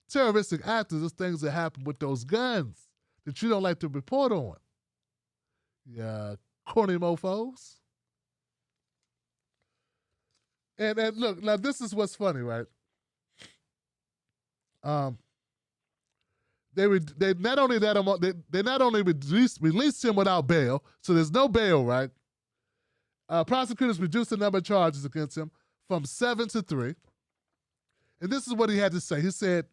Terroristic acts are just things that happen with those guns that you don't like to report on. Yeah, corny mofos. And look, now this is what's funny, right? They not only released him without bail, so there's no bail, right? Prosecutors reduced the number of charges against him from 7 to 3. And this is what he had to say. He said,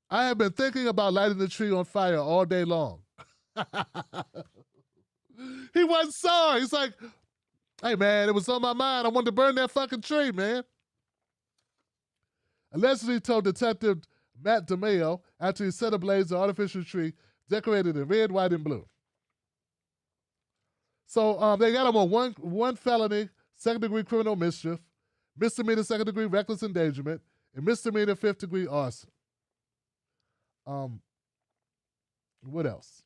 I have been thinking about lighting the tree on fire all day long. He wasn't sorry. He's like, hey, man, it was on my mind. I wanted to burn that fucking tree, man. Allegedly told Detective Matt DeMeo after he set ablaze the artificial tree decorated in red, white, and blue. So they got him on one felony, second-degree criminal mischief, misdemeanor second-degree reckless endangerment, and misdemeanor fifth-degree arson. What else?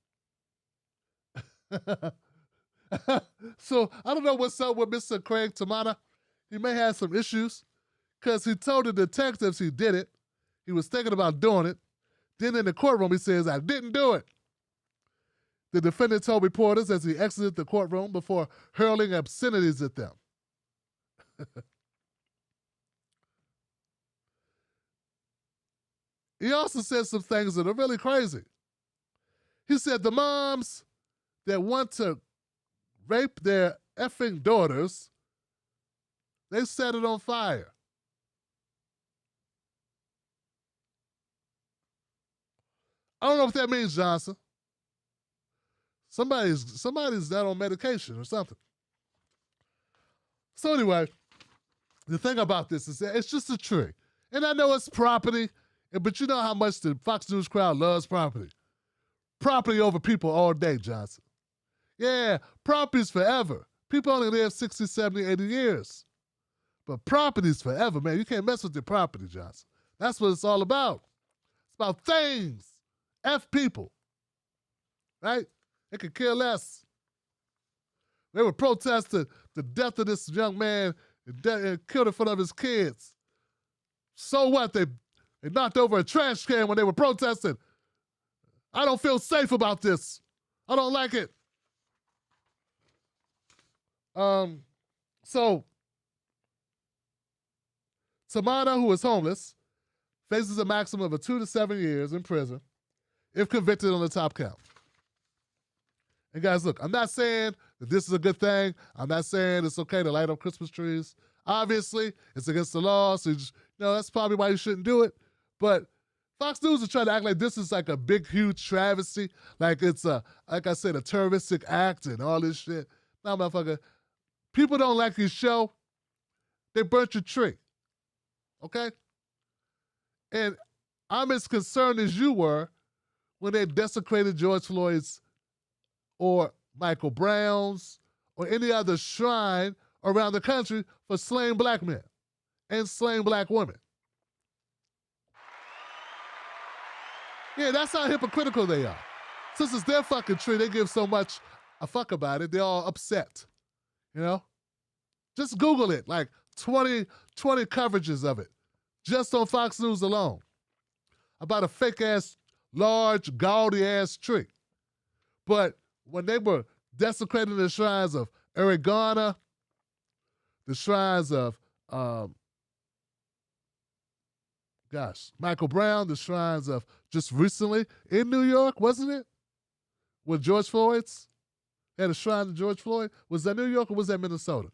So I don't know what's up with Mr. Craig Tamana. He may have some issues because he told the detectives he did it. He was thinking about doing it. Then in the courtroom, he says, I didn't do it. The defendant told reporters as he exited the courtroom before hurling obscenities at them. He also said some things that are really crazy. He said the moms that want to rape their effing daughters, they set it on fire. I don't know what that means, Johnson. Somebody's not on medication or something. So anyway, the thing about this is that it's just a tree. And I know it's property, but you know how much the Fox News crowd loves property. Property over people all day, Johnson. Yeah, property's forever. People only live 60, 70, 80 years. But property's forever, man. You can't mess with your property, Johnson. That's what it's all about. It's about things. F people. Right? They could care less. They were protesting the death of this young man and killed in front of his kids. So what? They knocked over a trash can when they were protesting. I don't feel safe about this. I don't like it. So Tamana, who is homeless, faces a maximum of 2 to 7 years in prison if convicted on the top count. And guys, look, I'm not saying that this is a good thing. I'm not saying it's okay to light up Christmas trees. Obviously, it's against the law, so that's probably why you shouldn't do it. But Fox News is trying to act like this is like a big, huge travesty, like it's like I said, a terroristic act and all this shit. Nah, motherfucker, people don't like your show. They burnt your tree, okay? And I'm as concerned as you were when they desecrated George Floyd's or Michael Brown's or any other shrine around the country for slain black men and slain black women. Yeah, that's how hypocritical they are. Since it's their fucking tree, they give so much a fuck about it, they're all upset, Just Google it, like 20 coverages of it, just on Fox News alone, about a fake-ass, large, gaudy-ass tree. But when they were desecrating the shrines of Eric Garner, the shrines of, Michael Brown, the shrines of just recently in New York, wasn't it? With George Floyd's? They had a shrine to George Floyd. Was that New York or was that Minnesota?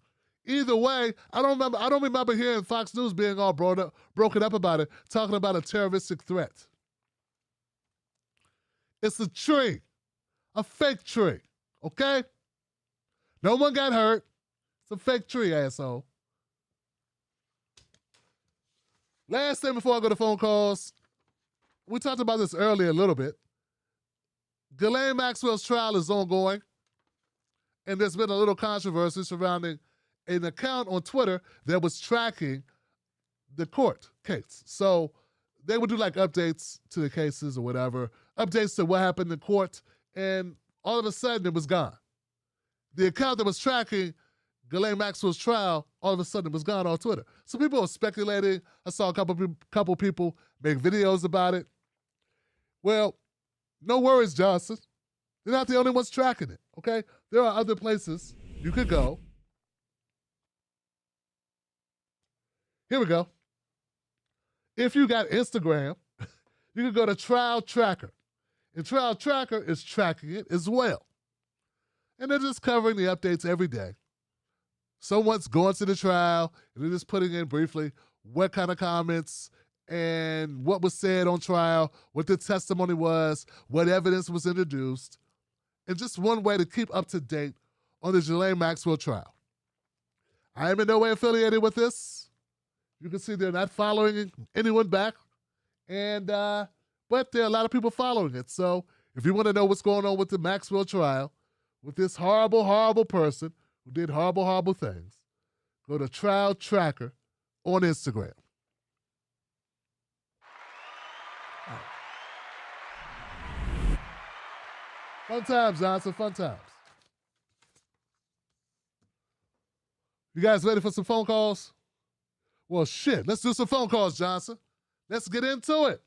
Either way, I don't remember hearing Fox News being all broken up about it, talking about a terroristic threat. It's a tree. A fake tree, okay? No one got hurt. It's a fake tree, asshole. Last thing before I go to phone calls, we talked about this earlier a little bit. Ghislaine Maxwell's trial is ongoing, and there's been a little controversy surrounding an account on Twitter that was tracking the court case. So they would do like updates to the cases or whatever, updates to what happened in court, and all of a sudden it was gone. The account that was tracking Ghislaine Maxwell's trial, all of a sudden it was gone on Twitter. So people are speculating. I saw a couple people make videos about it. Well, no worries, Johnson. They're not the only ones tracking it, okay? There are other places you could go. Here we go. If you got Instagram, you can go to Trial Tracker. And Trial Tracker is tracking it as well. And they're just covering the updates every day. Someone's going to the trial, and they're just putting in briefly what kind of comments and what was said on trial, what the testimony was, what evidence was introduced, and just one way to keep up to date on the Ghislaine Maxwell trial. I am in no way affiliated with this. You can see they're not following anyone back, and but there are a lot of people following it. So if you want to know what's going on with the Maxwell trial, with this horrible, horrible person who did horrible, horrible things, go to Trial Tracker on Instagram. Fun times, Johnson, fun times. You guys ready for some phone calls? Well, shit, let's do some phone calls, Johnson. Let's get into it.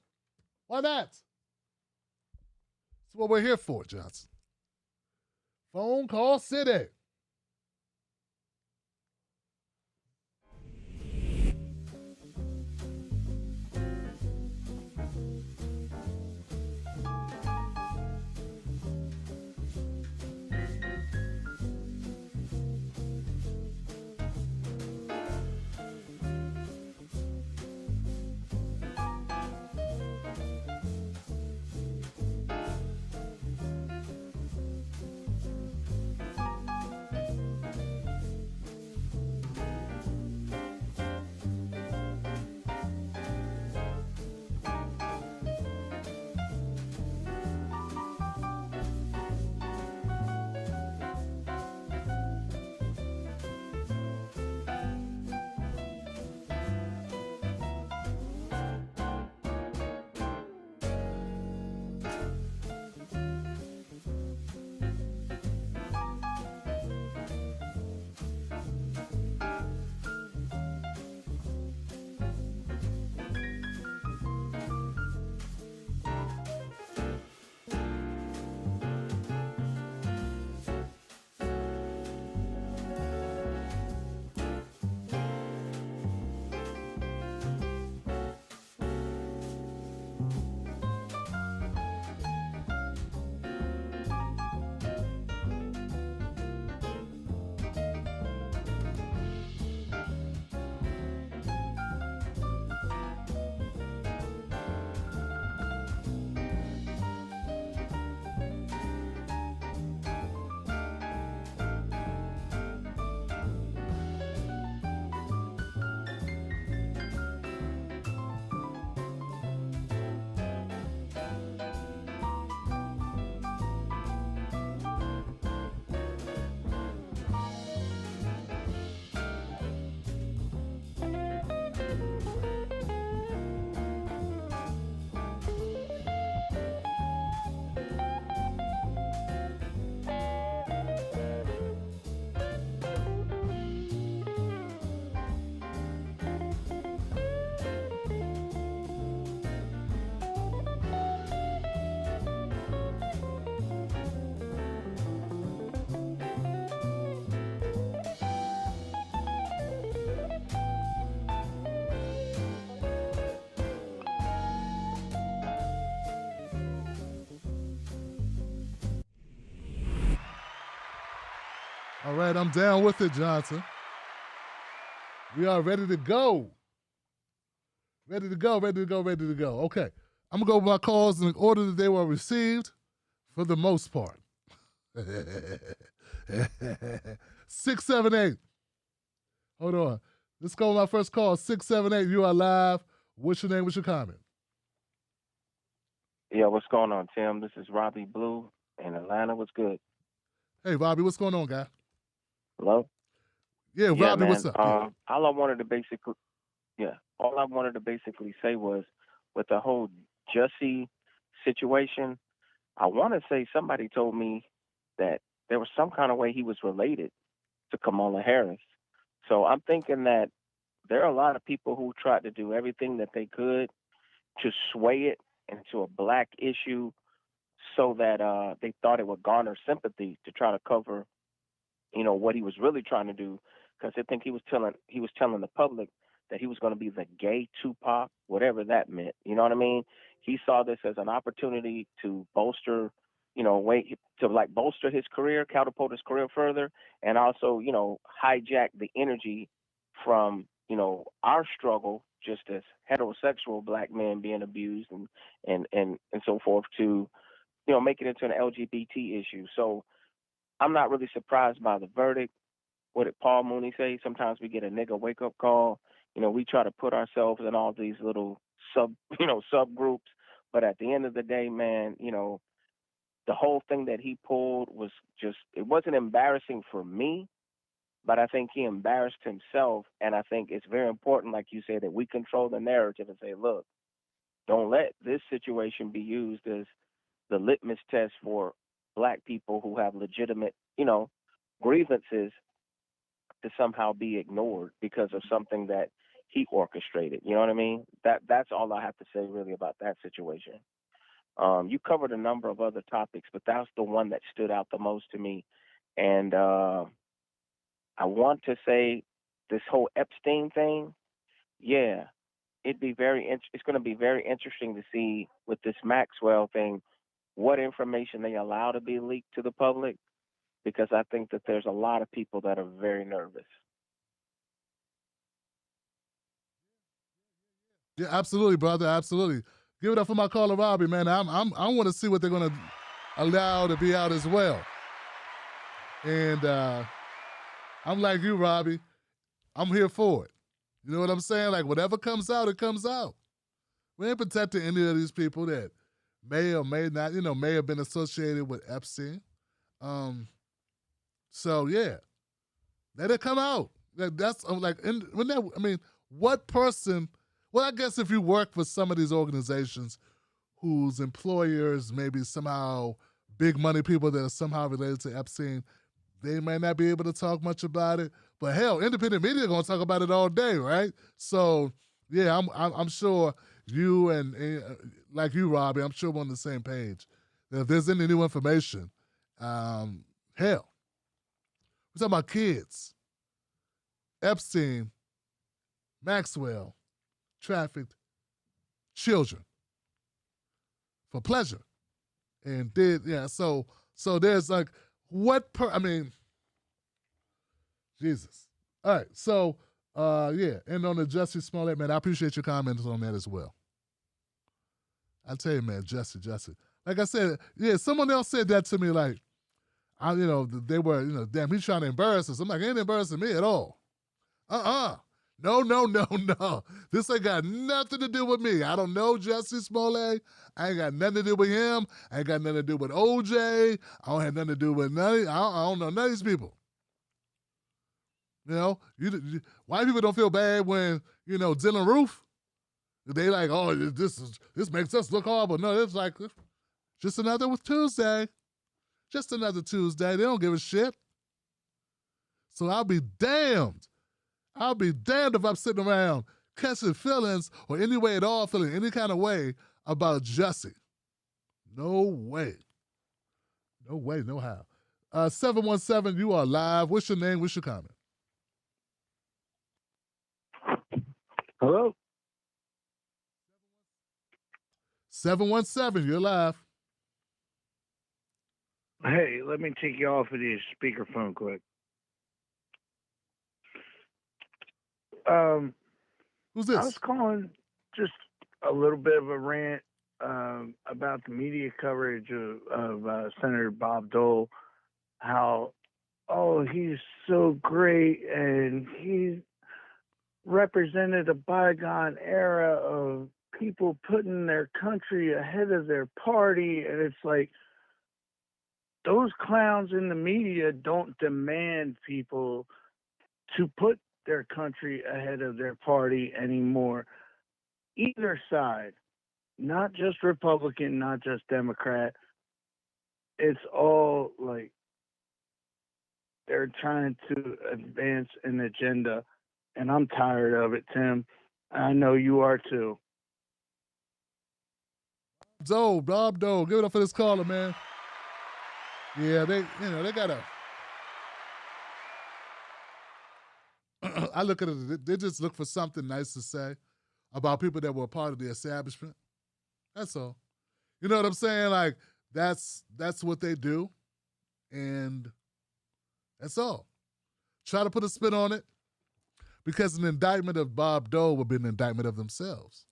Why not? That's what we're here for, Johnson. Phone call city. All right, I'm down with it, Johnson. We are ready to go. Ready to go, ready to go, ready to go. Okay, I'm going to go with my calls in the order that they were received for the most part. 678. Hold on. Let's go with my first call. 678, you are live. What's your name? What's your comment?
Yeah, what's going on, Tim? This is Robbie Blue in Atlanta. What's good?
Hey, Robbie, what's going on, guy?
Hello?
Yeah, Robbie,
man.
what's up?
All I wanted to basically say was with the whole Jussie situation, I want to say somebody told me that there was some kind of way he was related to Kamala Harris. So I'm thinking that there are a lot of people who tried to do everything that they could to sway it into a black issue so that they thought it would garner sympathy to try to cover, what he was really trying to do, because I think he was telling the public that he was going to be the gay Tupac, whatever that meant. You know what I mean? He saw this as an opportunity to bolster, bolster his career, catapult his career further, and also, hijack the energy from, our struggle just as heterosexual black men being abused and so forth to, make it into an LGBT issue. So I'm not really surprised by the verdict. What did Paul Mooney say? Sometimes we get a nigga wake up call. We try to put ourselves in all these little subgroups, but at the end of the day, man, the whole thing that he pulled was just, it wasn't embarrassing for me, but I think he embarrassed himself. And I think it's very important, like you said, that we control the narrative and say, look, don't let this situation be used as the litmus test for black people who have legitimate, grievances to somehow be ignored because of something that he orchestrated. You know what I mean? That's all I have to say really about that situation. You covered a number of other topics, but that's the one that stood out the most to me. And I want to say this whole Epstein thing, yeah, it's going to be very interesting to see with this Maxwell thing what information they allow to be leaked to the public, because I think that there's a lot of people that are very nervous.
Yeah, absolutely, brother. Absolutely. Give it up for my caller, Robbie, man. I want to see what they're going to allow to be out as well. And I'm like you, Robbie. I'm here for it. You know what I'm saying? Like, whatever comes out, it comes out. We ain't protecting any of these people that may or may not, may have been associated with Epstein. So, yeah. Let it come out. That's like, what person... Well, I guess if you work for some of these organizations whose employers may be somehow big money people that are somehow related to Epstein, they may not be able to talk much about it. But hell, independent media are going to talk about it all day, right? So, yeah, I'm sure you and like you, Robbie, I'm sure we're on the same page. That if there's any new information, hell, we're talking about kids, Epstein, Maxwell, trafficked children for pleasure. And so there's like, Jesus. All right, so, yeah, and on the Jussie Smollett, man, I appreciate your comments on that as well. I tell you, man, Jussie. Like I said, yeah, someone else said that to me, like, they were, damn, he's trying to embarrass us. I'm like, ain't embarrassing me at all. No. This ain't got nothing to do with me. I don't know Jussie Smollett. I ain't got nothing to do with him. I ain't got nothing to do with OJ. I don't have nothing to do with I don't know none of these people. White people don't feel bad when, Dylan Roof, they like, oh, this makes us look horrible. No, it's like, just another Tuesday. Just another Tuesday. They don't give a shit. So I'll be damned if I'm sitting around catching feelings or any way at all feeling any kind of way about Jussie. No way. No way, no how. 717, you are live. What's your name? What's your comment?
Hello?
717, you're live.
Hey, let me take you off of the speakerphone quick.
Who's this?
I was calling just a little bit of a rant about the media coverage of Senator Bob Dole. How, he's so great and he's represented a bygone era of people putting their country ahead of their party. And it's like, those clowns in the media don't demand people to put their country ahead of their party anymore. Either side, not just Republican, not just Democrat. It's all like they're trying to advance an agenda, and I'm tired of it, Tim. I know you are too.
Bob Dole, give it up for this caller, man. Yeah, they gotta. I look at it, they just look for something nice to say about people that were part of the establishment. That's all. You know what I'm saying? Like, that's what they do. And that's all. Try to put a spin on it, because an indictment of Bob Dole would be an indictment of themselves.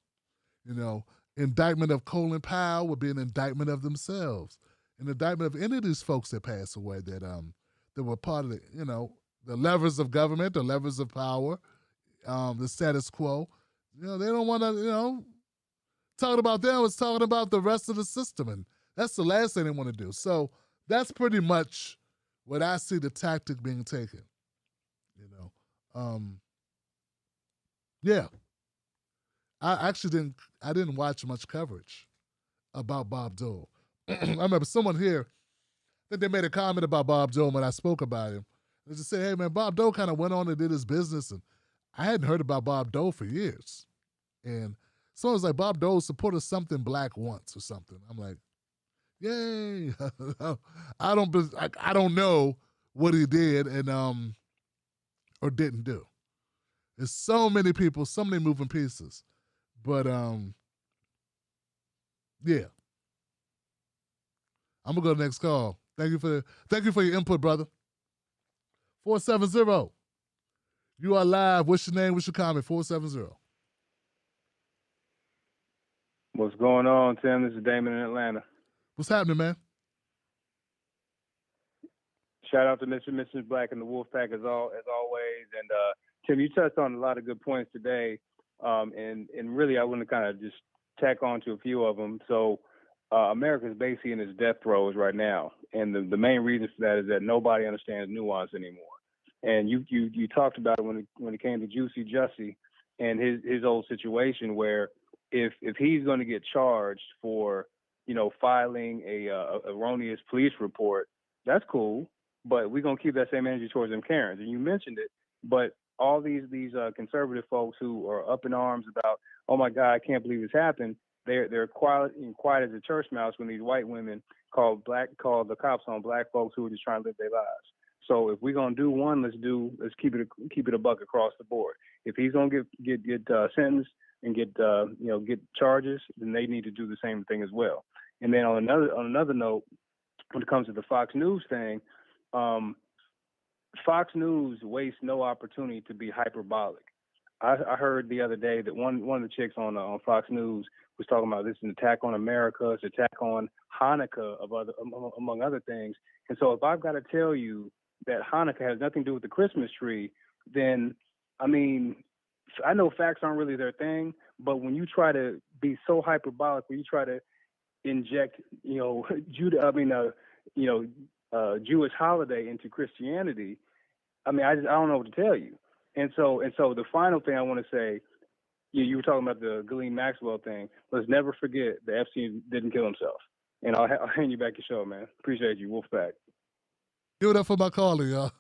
Indictment of Colin Powell would be an indictment of themselves. An indictment of any of these folks that passed away that were part of the levers of government, the levers of power, the status quo. They don't want to, talking about them, it's talking about the rest of the system. And That's the last thing they want to do. So that's pretty much what I see the tactic being taken. You know, yeah. I didn't watch much coverage about Bob Dole. I remember someone here, I think they made a comment about Bob Dole when I spoke about him. They just said, hey man, Bob Dole kind of went on and did his business, and I hadn't heard about Bob Dole for years. And someone was like, Bob Dole supported something black once or something. I'm like, yay. I don't know what he did and or didn't do. There's so many people, so many moving pieces. But yeah. I'm gonna go to the next call. Thank you for your input, brother. 470. You are live. What's your name? What's your comment? 470.
What's going on, Tim? This is Damon in Atlanta.
What's happening, man?
Shout out to Mr. and Mrs. Black and the Wolfpack as always. And Tim, you touched on a lot of good points today. And really, I want to kind of just tack on to a few of them. So America's basically in its death throes right now. And the main reason for that is that nobody understands nuance anymore. And you talked about it when it came to Juicy Jussie and his old situation where if he's going to get charged for, filing a erroneous police report, that's cool. But we're going to keep that same energy towards them Karens. And you mentioned it, but all these conservative folks who are up in arms about, oh my God, I can't believe this happened. They're quiet as a church mouse when these white women call the cops on black folks who are just trying to live their lives. So if we're gonna do one, let's keep it a buck across the board. If he's gonna get sentenced and get charges, then they need to do the same thing as well. And then on another note, when it comes to the Fox News thing, Fox News wastes no opportunity to be hyperbolic. I heard the other day that one of the chicks on Fox News was talking about this is an attack on America, it's an attack on Hanukkah, among other things. And so if I've got to tell you that Hanukkah has nothing to do with the Christmas tree, then, I mean, I know facts aren't really their thing, but when you try to be so hyperbolic, when you try to inject, Jewish holiday into Christianity, I mean, I don't know what to tell you. And so the final thing I want to say, you were talking about the Ghislaine Maxwell thing. Let's never forget that Epstein didn't kill himself. And I'll hand you back your show, man. Appreciate you. Wolfpack.
Give it up for my caller, y'all.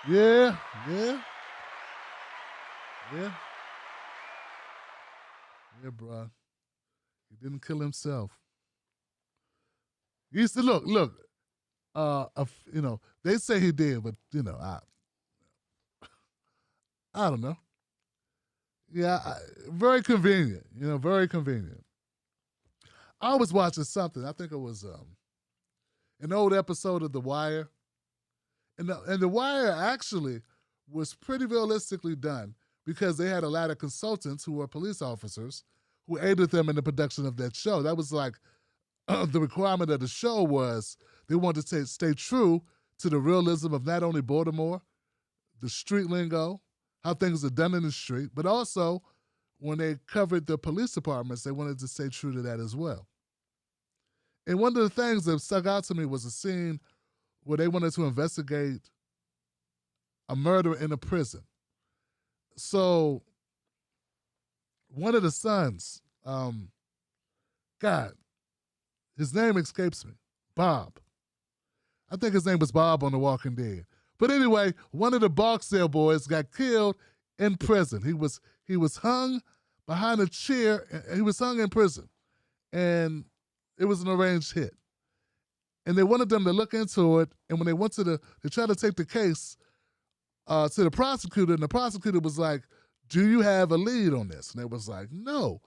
Yeah. Yeah, bro. He didn't kill himself. He used to look. They say he did, but I don't know. Yeah, very convenient. Very convenient. I was watching something. I think it was an old episode of The Wire, and The Wire actually was pretty realistically done because they had a lot of consultants who were police officers who aided them in the production of that show. That was like the requirement of the show was they wanted to stay true to the realism of not only Baltimore, the street lingo, how things are done in the street, but also when they covered the police departments, they wanted to stay true to that as well. And one of the things that stuck out to me was a scene where they wanted to investigate a murder in a prison. So one of the sons, his name escapes me, Bob. I think his name was Bob on The Walking Dead. But anyway, one of the Barksdale boys got killed in prison. He was hung behind a chair. He was hung in prison, and it was an arranged hit. And they wanted them to look into it. And when they went they tried to take the case to the prosecutor, and the prosecutor was like, "Do you have a lead on this?" And they was like, "No."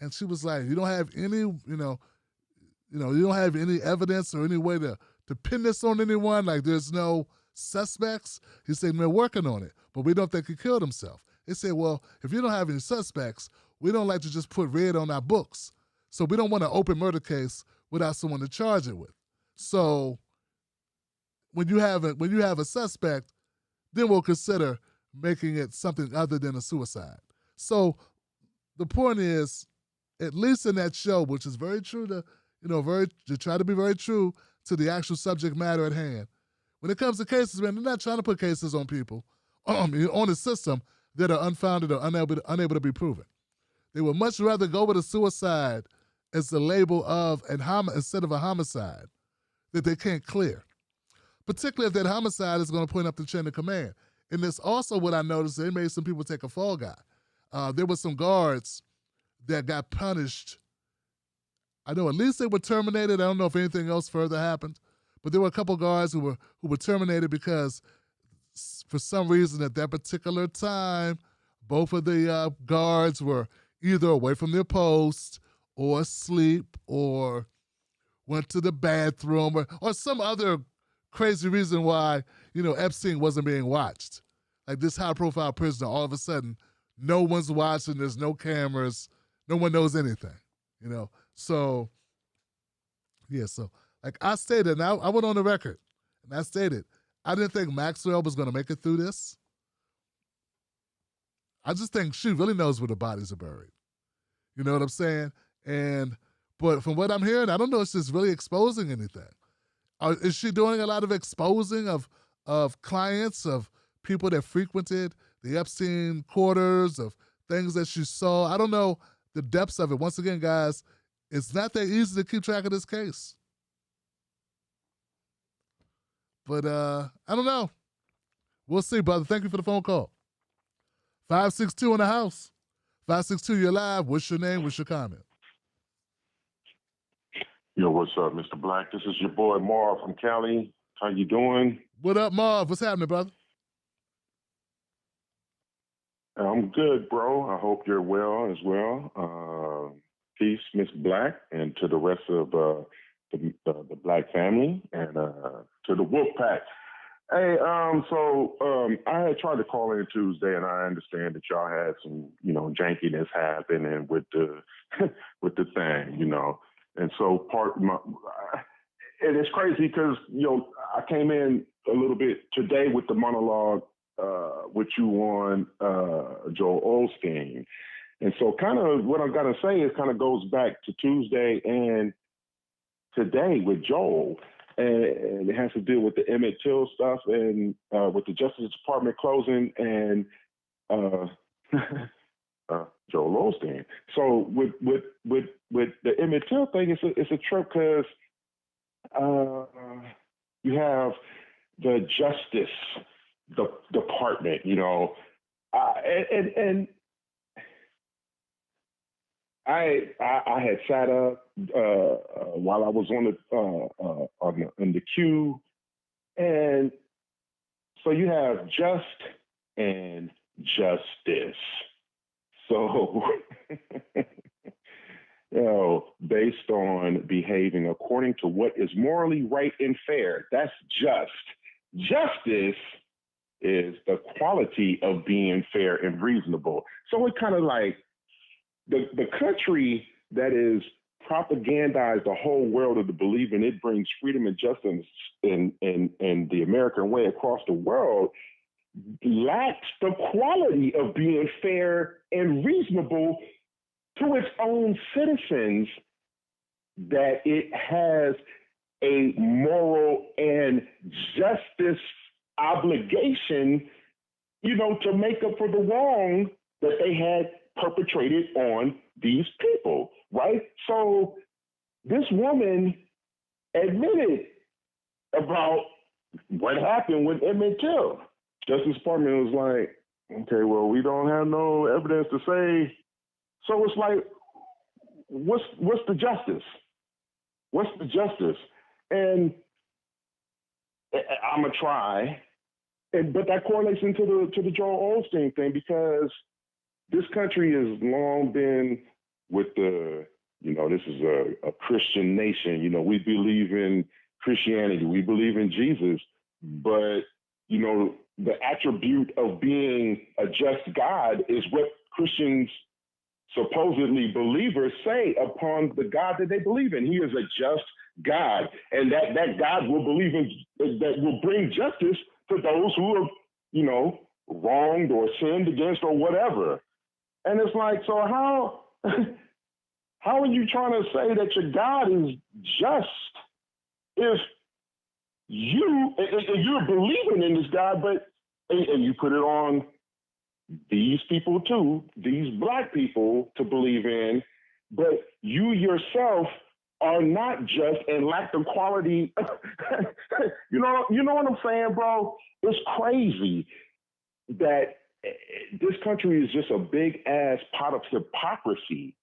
And she was like, "You don't have any, you don't have any evidence or any way to pin this on anyone? Like, there's no suspects?" He said, "We're working on it, but we don't think he killed himself." They said, "Well, if you don't have any suspects, we don't like to just put red on our books. So we don't want an open murder case without someone to charge it with. So when you have a suspect, then we'll consider making it something other than a suicide." So the point is, at least in that show, which is very true to they try to be very true to the actual subject matter at hand. When it comes to cases, man, they're not trying to put cases on people, on the system that are unfounded or unable to be proven. They would much rather go with a suicide as the label of instead of a homicide that they can't clear. Particularly if that homicide is going to point up the chain of command. And that's also what I noticed. They made some people take a fall guy. There were some guards that got punished. I know at least they were terminated. I don't know if anything else further happened, but there were a couple guards who were terminated because for some reason at that particular time, both of the guards were either away from their post or asleep or went to the bathroom or some other crazy reason why, Epstein wasn't being watched. Like this high-profile prisoner, all of a sudden, no one's watching, there's no cameras, no one knows anything, So, yeah, so like I stated, and I went on the record, and I stated, I didn't think Maxwell was going to make it through this. I just think she really knows where the bodies are buried. You know what I'm saying? But from what I'm hearing, I don't know if she's really exposing anything. Is she doing a lot of exposing of clients, of people that frequented the Epstein quarters, of things that she saw? I don't know the depths of it. Once again, guys, it's not that easy to keep track of this case. But I don't know. We'll see, brother. Thank you for the phone call. 562 in the house. 562, you're live. What's your name? What's your comment?
Yo, what's up, Mr. Black? This is your boy Marv from Cali. How you doing?
What up, Marv? What's happening, brother?
I'm good, bro. I hope you're well as well. Peace, Miss Black, and to the rest of the Black family, and to the Wolf Pack. Hey, I had tried to call in Tuesday, and I understand that y'all had some, jankiness happening with the with the thing, And so and it's crazy because, I came in a little bit today with the monologue with you on Joel Osteen. And so kind of what I'm going to say is kind of goes back to Tuesday and today with Joel. And it has to deal with the Emmett Till stuff and with the Justice Department closing and Joel Osteen. So with the Emmett Till thing, it's a trip because you have the Justice Department, and I had sat up while I was on the queue, and so you have just and justice. So, based on behaving according to what is morally right and fair, that's just. Justice is the quality of being fair and reasonable. So it kind of like the country that is propagandized the whole world into believing it brings freedom and justice in the American way across the world lacks the quality of being fair and reasonable to its own citizens, that it has a moral and justice obligation, to make up for the wrong that they had perpetrated on these people, right? So this woman admitted about what happened with Emmett Till. Justice Department was like, okay, well, we don't have no evidence to say. So it's like, what's the justice? What's the justice? And I'm gonna try, but that correlates into the Joel Osteen thing, because this country has long been with the, this is a Christian nation. We believe in Christianity, we believe in Jesus, but the attribute of being a just God is what Christians, supposedly believers, say upon the God that they believe in. He is a just God, and that God will believe in, that will bring justice to those who are, wronged or sinned against or whatever. And it's like, so how How are you trying to say that your God is just if you're believing in this God, but and you put it on these people too, these black people to believe in, but you yourself are not just and lack the quality. you know what I'm saying, bro? It's crazy that this country is just a big ass pot of hypocrisy.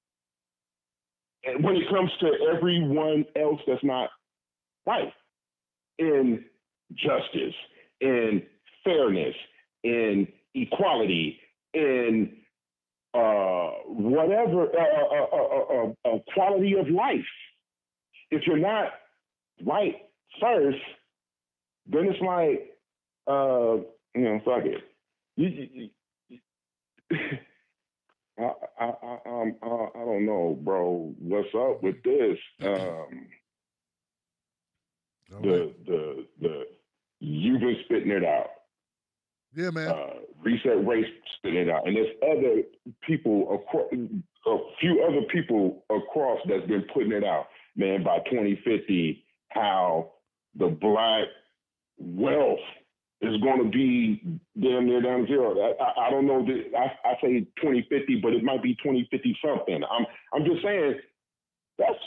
And when it comes to everyone else that's not white, in justice, in fairness, in equality, in whatever quality of life. If you're not white first, then it's like, fuck it. I don't know, bro. What's up with this? You've been spitting it out.
Yeah, man.
Reset Race spitting it out, and there's other people, a few other people across that's been putting it out. Man, by 2050, how the black wealth is going to be damn near down to zero. I don't know. I say 2050, but it might be 2050 something. I'm just saying that's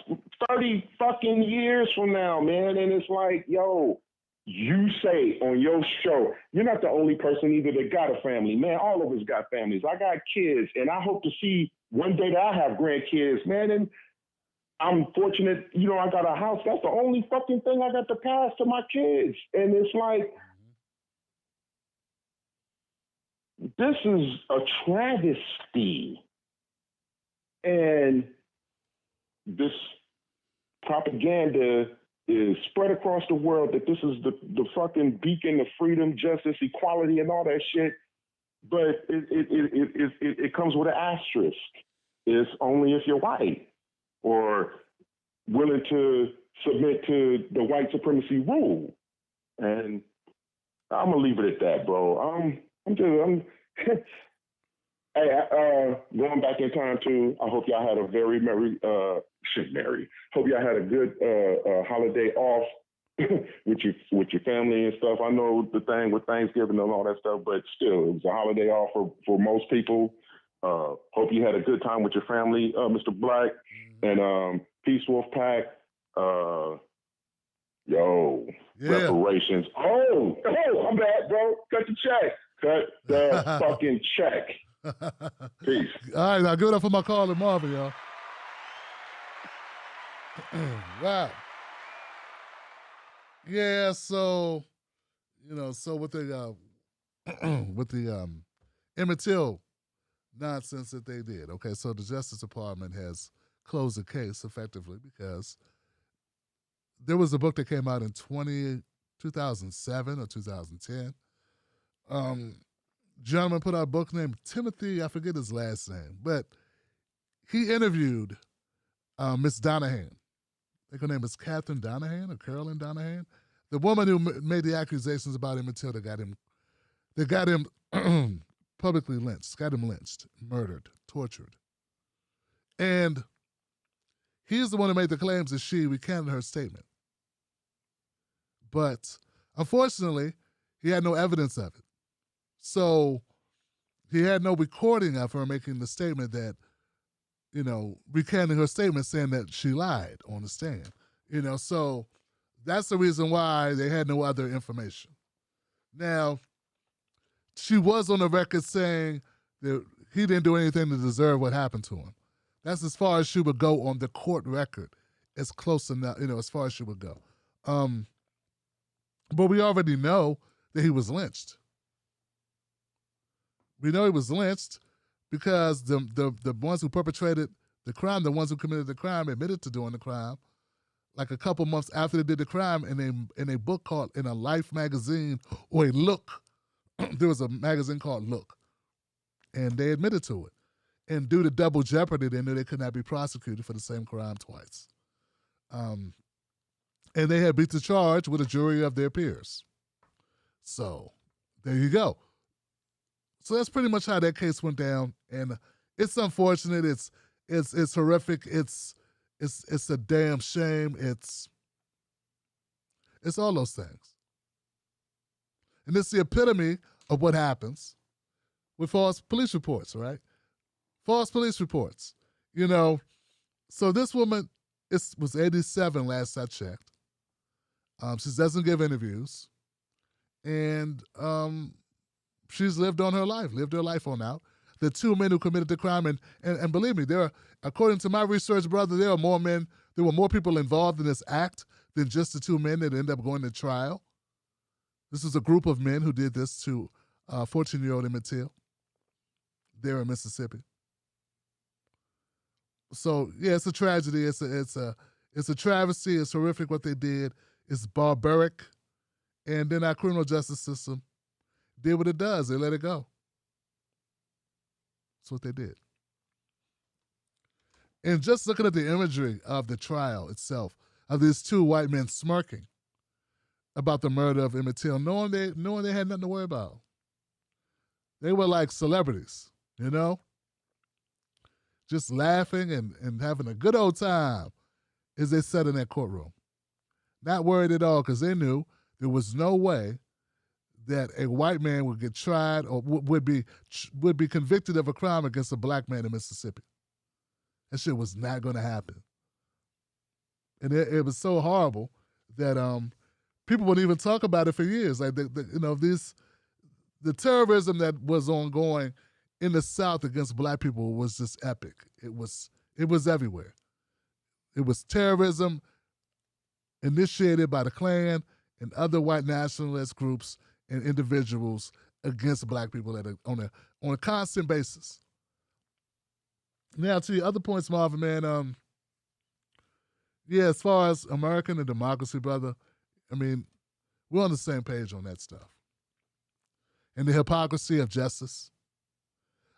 30 fucking years from now, man. And it's like, yo, you say on your show, you're not the only person either that got a family. Man, all of us got families. I got kids, and I hope to see one day that I have grandkids, man. And I'm fortunate, I got a house. That's the only fucking thing I got to pass to my kids. And it's like, this is a travesty. And this propaganda is spread across the world that this is the fucking beacon of freedom, justice, equality, and all that shit. But it comes with an asterisk. It's only if you're white or willing to submit to the white supremacy rule. And I'm gonna leave it at that, bro. Hey, going back in time too, I hope y'all had a very hope y'all had a good holiday off with your family and stuff. I know the thing with Thanksgiving and all that stuff, but still, it was a holiday off for most people. Hope you had a good time with your family, Mr. Black, and Peace Wolf Pack. Reparations. Oh, I'm bad, bro. Cut the check. Cut the fucking check. Peace.
All right, now give it up for my caller, Marvin, y'all. Wow. Yeah, so with the Emmett Till nonsense that they did. Okay, so the Justice Department has closed the case effectively because there was a book that came out in 2007 or 2010. Gentleman put out a book named Timothy, I forget his last name, but he interviewed Miss Donahan. I think her name is Catherine Donahan or Carolyn Donahan, the woman who made the accusations about Emmett Till that got him publicly lynched, got him lynched, murdered, tortured. And he's the one who made the claims that she recanted her statement. But unfortunately, he had no evidence of it. So he had no recording of her making the statement that, recanting her statement saying that she lied on the stand. So that's the reason why they had no other information. Now, she was on the record saying that he didn't do anything to deserve what happened to him. That's as far as she would go on the court record. It's close enough, as far as she would go. But we already know that he was lynched. We know he was lynched because the ones who perpetrated the crime, the ones who committed the crime, admitted to doing the crime. Like a couple months after they did the crime, in a book called, in a Life magazine or a Look, there was a magazine called Look, and they admitted to it. And due to double jeopardy, they knew they could not be prosecuted for the same crime twice. And they had beat the charge with a jury of their peers. So there you go. So that's pretty much how that case went down. And it's unfortunate. It's horrific. It's a damn shame. It's all those things. And it's the epitome of what happens with false police reports, right? False police reports. So this woman was 87 last I checked. She doesn't give interviews. And she's lived her life on out. The two men who committed the crime, and believe me, according to my research, brother, there were more people involved in this act than just the two men that ended up going to trial. This was a group of men who did this to 14-year-old Emmett Till there in Mississippi. So yeah, it's a tragedy. It's a travesty. It's horrific what they did. It's barbaric. And then our criminal justice system did what it does. They let it go. That's what they did. And just looking at the imagery of the trial itself, of these two white men smirking about the murder of Emmett Till, knowing they had nothing to worry about. They were like celebrities, just laughing and having a good old time as they sat in that courtroom. Not worried at all, because they knew there was no way that a white man would get tried or would be convicted of a crime against a black man in Mississippi. That shit was not going to happen. And it was so horrible that people wouldn't even talk about it for years. Like the terrorism that was ongoing in the South against black people was just epic. It was everywhere. It was terrorism initiated by the Klan and other white nationalist groups and individuals against black people on a constant basis. Now, to your other points, Marvin, man, as far as America and democracy, brother, I mean, we're on the same page on that stuff. And the hypocrisy of justice.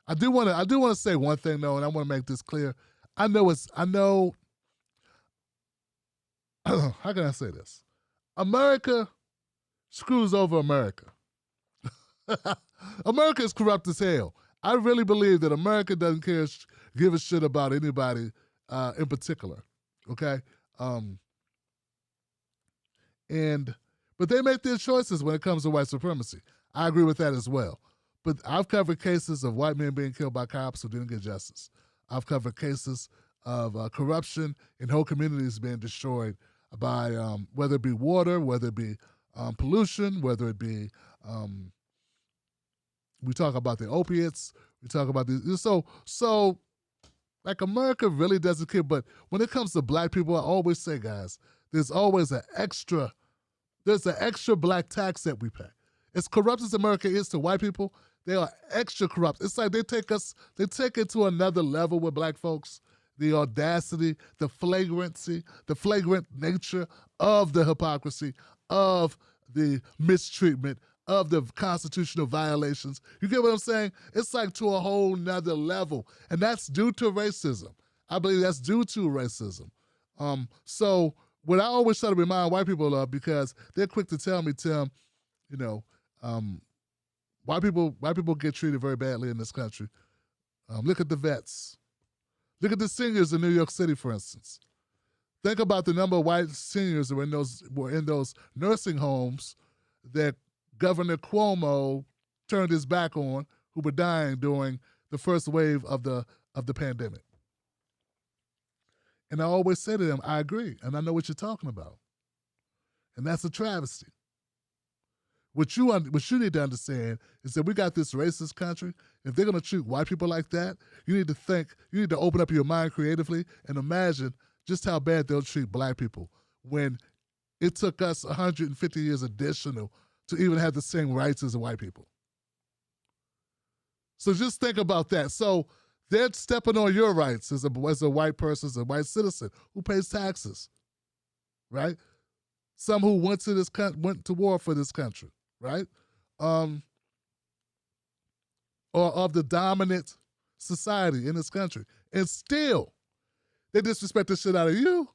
I do want to say one thing though, and I want to make this clear. I know how can I say this? America screws over America. America is corrupt as hell. I really believe that America doesn't give a shit about anybody in particular. Okay? But they make their choices when it comes to white supremacy. I agree with that as well. But I've covered cases of white men being killed by cops who didn't get justice. I've covered cases of corruption and whole communities being destroyed by whether it be water, whether it be pollution, whether it be we talk about the opiates, we talk about these. So like America really doesn't care. But when it comes to black people, I always say, guys, there's always an extra black tax that we pay. As corrupt as America is to white people, they are extra corrupt. It's like they take it to another level with black folks. The audacity, the flagrancy, the flagrant nature of the hypocrisy, of the mistreatment, of the constitutional violations. You get what I'm saying? It's like to a whole nother level. And that's due to racism. I believe that's due to racism. So what I always try to remind white people of, because they're quick to tell me, Tim, white people get treated very badly in this country. Look at the vets. Look at the seniors in New York City, for instance. Think about the number of white seniors that were in those nursing homes that Governor Cuomo turned his back on, who were dying during the first wave of the pandemic. And I always say to them, I agree, and I know what you're talking about. And that's a travesty. What you need to understand is that we got this racist country. If they're going to treat white people like that, you need to open up your mind creatively and imagine just how bad they'll treat black people when it took us 150 years additional to even have the same rights as the white people. So just think about that. So they're stepping on your rights as a white person, as a white citizen who pays taxes, right? Some who went to war for this country, right? Or of the dominant society in this country. And still, they disrespect the shit out of you.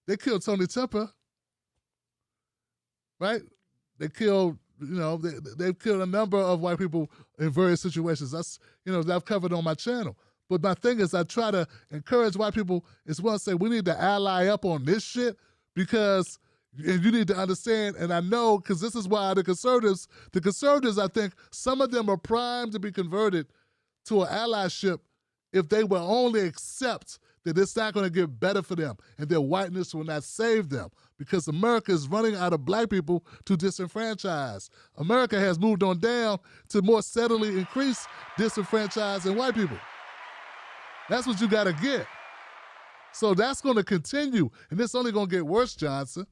They killed Tony Temper, right? They killed, they've killed a number of white people in various situations. That's, that I've covered on my channel. But my thing is, I try to encourage white people as well, say we need to ally up on this shit because, and you need to understand, and I know, because this is why the conservatives, I think some of them are primed to be converted to an allyship if they will only accept that it's not going to get better for them and their whiteness will not save them, because America is running out of black people to disenfranchise. America has moved on down to more steadily increase disenfranchising white people. That's what you got to get. So that's going to continue, and it's only going to get worse, Johnson.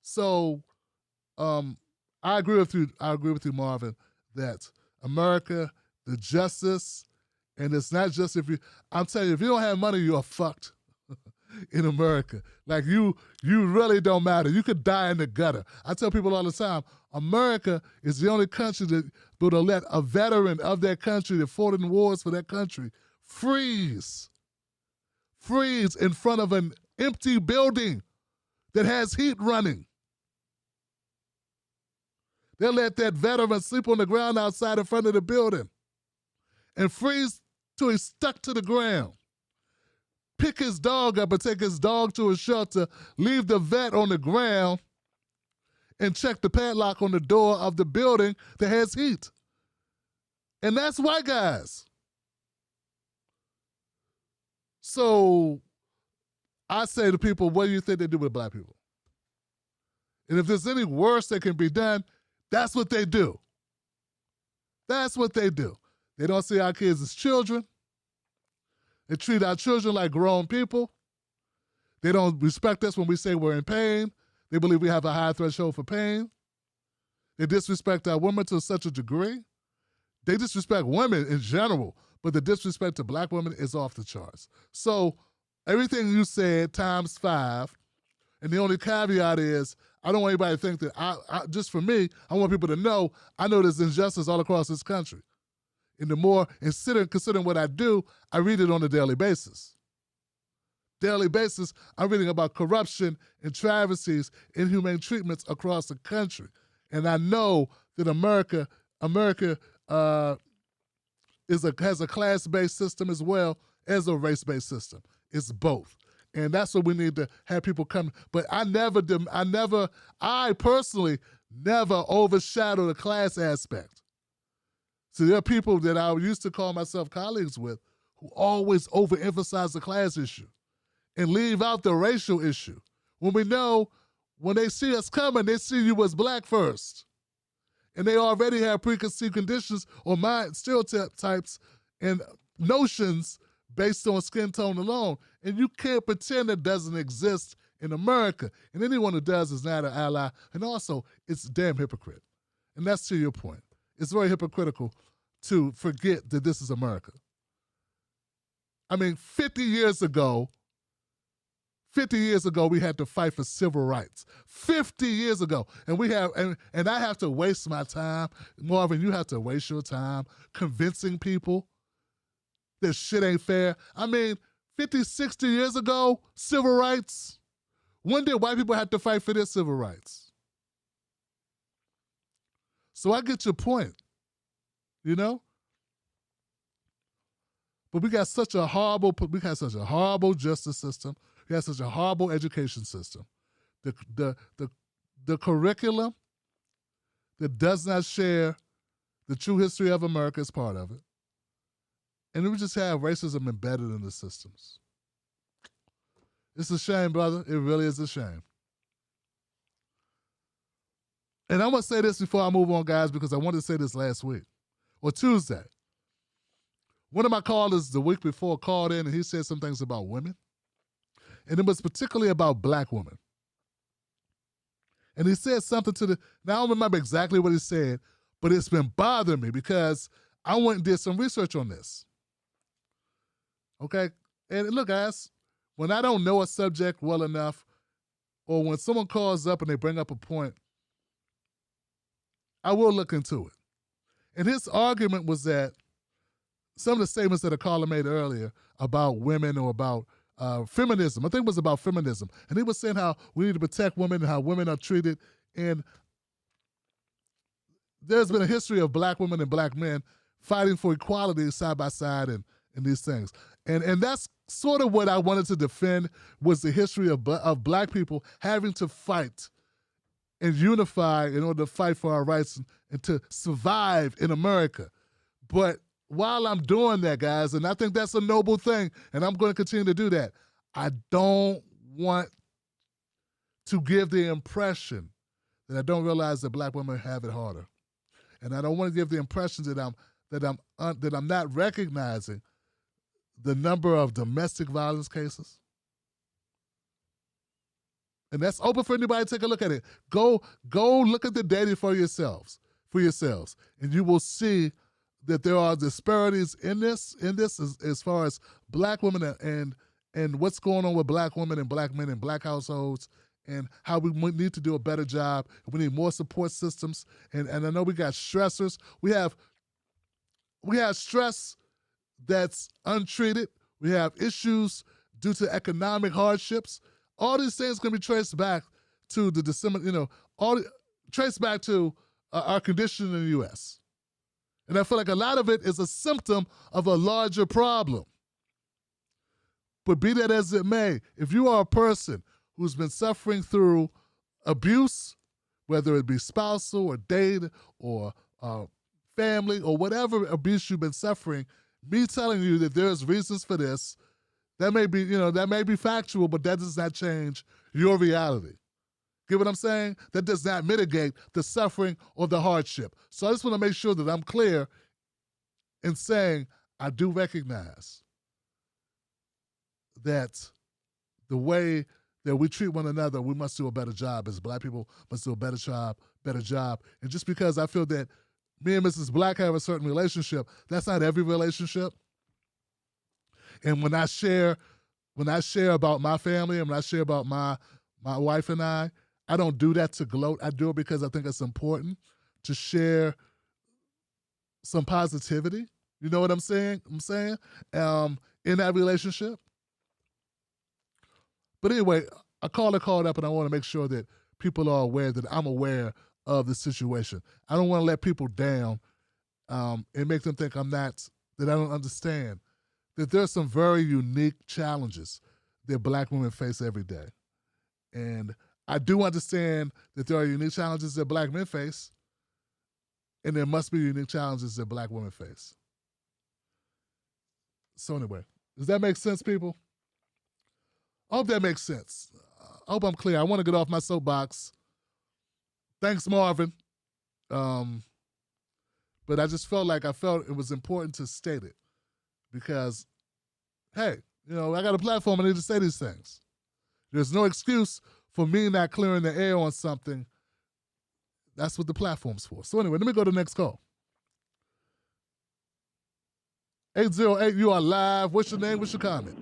So I agree with you. I agree with you, Marvin, that America, the justice, and it's not just I'm telling you, if you don't have money, you're fucked in America. Like you really don't matter. You could die in the gutter. I tell people all the time, America is the only country that will let a veteran of that country that fought in wars for that country freeze in front of an empty building that has heat running. They'll let that veteran sleep on the ground outside in front of the building and freeze till he's stuck to the ground. Pick his dog up and take his dog to a shelter, leave the vet on the ground, and check the padlock on the door of the building that has heat. And that's white guys. So I say to people, what do you think they do with black people? And if there's any worse that can be done, that's what they do. That's what they do. They don't see our kids as children. They treat our children like grown people. They don't respect us when we say we're in pain. They believe we have a high threshold for pain. They disrespect our women to such a degree. They disrespect women in general, but the disrespect to black women is off the charts. So everything you said times 5, and the only caveat is I don't want anybody to think that just for me, I want people to know I know there's injustice all across this country. And the more, considering what I do, I read it on a daily basis. Daily basis, I'm reading about corruption and travesties, inhumane treatments across the country. And I know that America has a class-based system as well as a race-based system. It's both. And that's what we need to have people come. But I personally never overshadow the class aspect. So there are people that I used to call myself colleagues with who always overemphasize the class issue and leave out the racial issue. When we know when they see us coming, they see you as black first. And they already have preconceived conditions or mind stereotypes and notions based on skin tone alone. And you can't pretend it doesn't exist in America. And anyone who does is not an ally. And also, it's a damn hypocrite. And that's to your point. It's very hypocritical to forget that this is America. I mean, 50 years ago, we had to fight for civil rights. 50 years ago. And I have to waste my time. Marvin, you have to waste your time convincing people that shit ain't fair. I mean, 50, 60 years ago, civil rights. When did white people have to fight for their civil rights? So I get your point, you know? But we got such a horrible justice system. We have such a horrible education system. The curriculum that does not share the true history of America is part of it. And we just have racism embedded in the systems. It's a shame, brother. It really is a shame. And I'm going to say this before I move on, guys, because I wanted to say this last week, or Tuesday. One of my callers the week before called in and he said some things about women. And it was particularly about black women. And he said something now I don't remember exactly what he said, but it's been bothering me because I went and did some research on this. Okay? And look, guys, when I don't know a subject well enough, or when someone calls up and they bring up a point, I will look into it. And his argument was that some of the statements that a caller made earlier about women or about feminism, I think it was about feminism. And he was saying how we need to protect women and how women are treated. And there's been a history of black women and black men fighting for equality side by side and these things. And that's sort of what I wanted to defend, was the history of black people having to fight and unify in order to fight for our rights and to survive in America. But while I'm doing that, guys, and I think that's a noble thing, and I'm going to continue to do that, I don't want to give the impression that I don't realize that black women have it harder. And I don't want to give the impression that I'm not recognizing the number of domestic violence cases. And that's open for anybody to take a look at it. Go look at the data for yourselves, and you will see that there are disparities in this as far as black women and what's going on with black women and black men in black households, and how we need to do a better job. We need more support systems. And I know we got stressors. We have stress that's untreated. We have issues due to economic hardships. All these things can be traced back to the traced back to our condition in the U.S. And I feel like a lot of it is a symptom of a larger problem. But be that as it may, if you are a person who's been suffering through abuse, whether it be spousal or date or family or whatever abuse you've been suffering, me telling you that there's reasons for this, that may be factual, but that does not change your reality. Get what I'm saying? That does not mitigate the suffering or the hardship. So I just want to make sure that I'm clear in saying I do recognize that the way that we treat one another, we must do a better job. As black people must do a better job. And just because I feel that me and Mrs. Black have a certain relationship, that's not every relationship. And when I share about my family and when I share about my wife and I don't do that to gloat. I do it because I think it's important to share some positivity. You know what I'm saying? In that relationship. But anyway, I called up, and I want to make sure that people are aware that I'm aware of the situation. I don't want to let people down and make them think that I don't understand that there's some very unique challenges that black women face every day. And I do understand that there are unique challenges that black men face, and there must be unique challenges that black women face. So anyway, does that make sense, people? I hope that makes sense. I hope I'm clear. I want to get off my soapbox. Thanks, Marvin. But I just felt it was important to state it because, hey, I got a platform. I need to say these things. There's no excuse for me not clearing the air on something. That's what the platform's for. So anyway, let me go to the next call. 808, you are live. What's your name? What's your comment?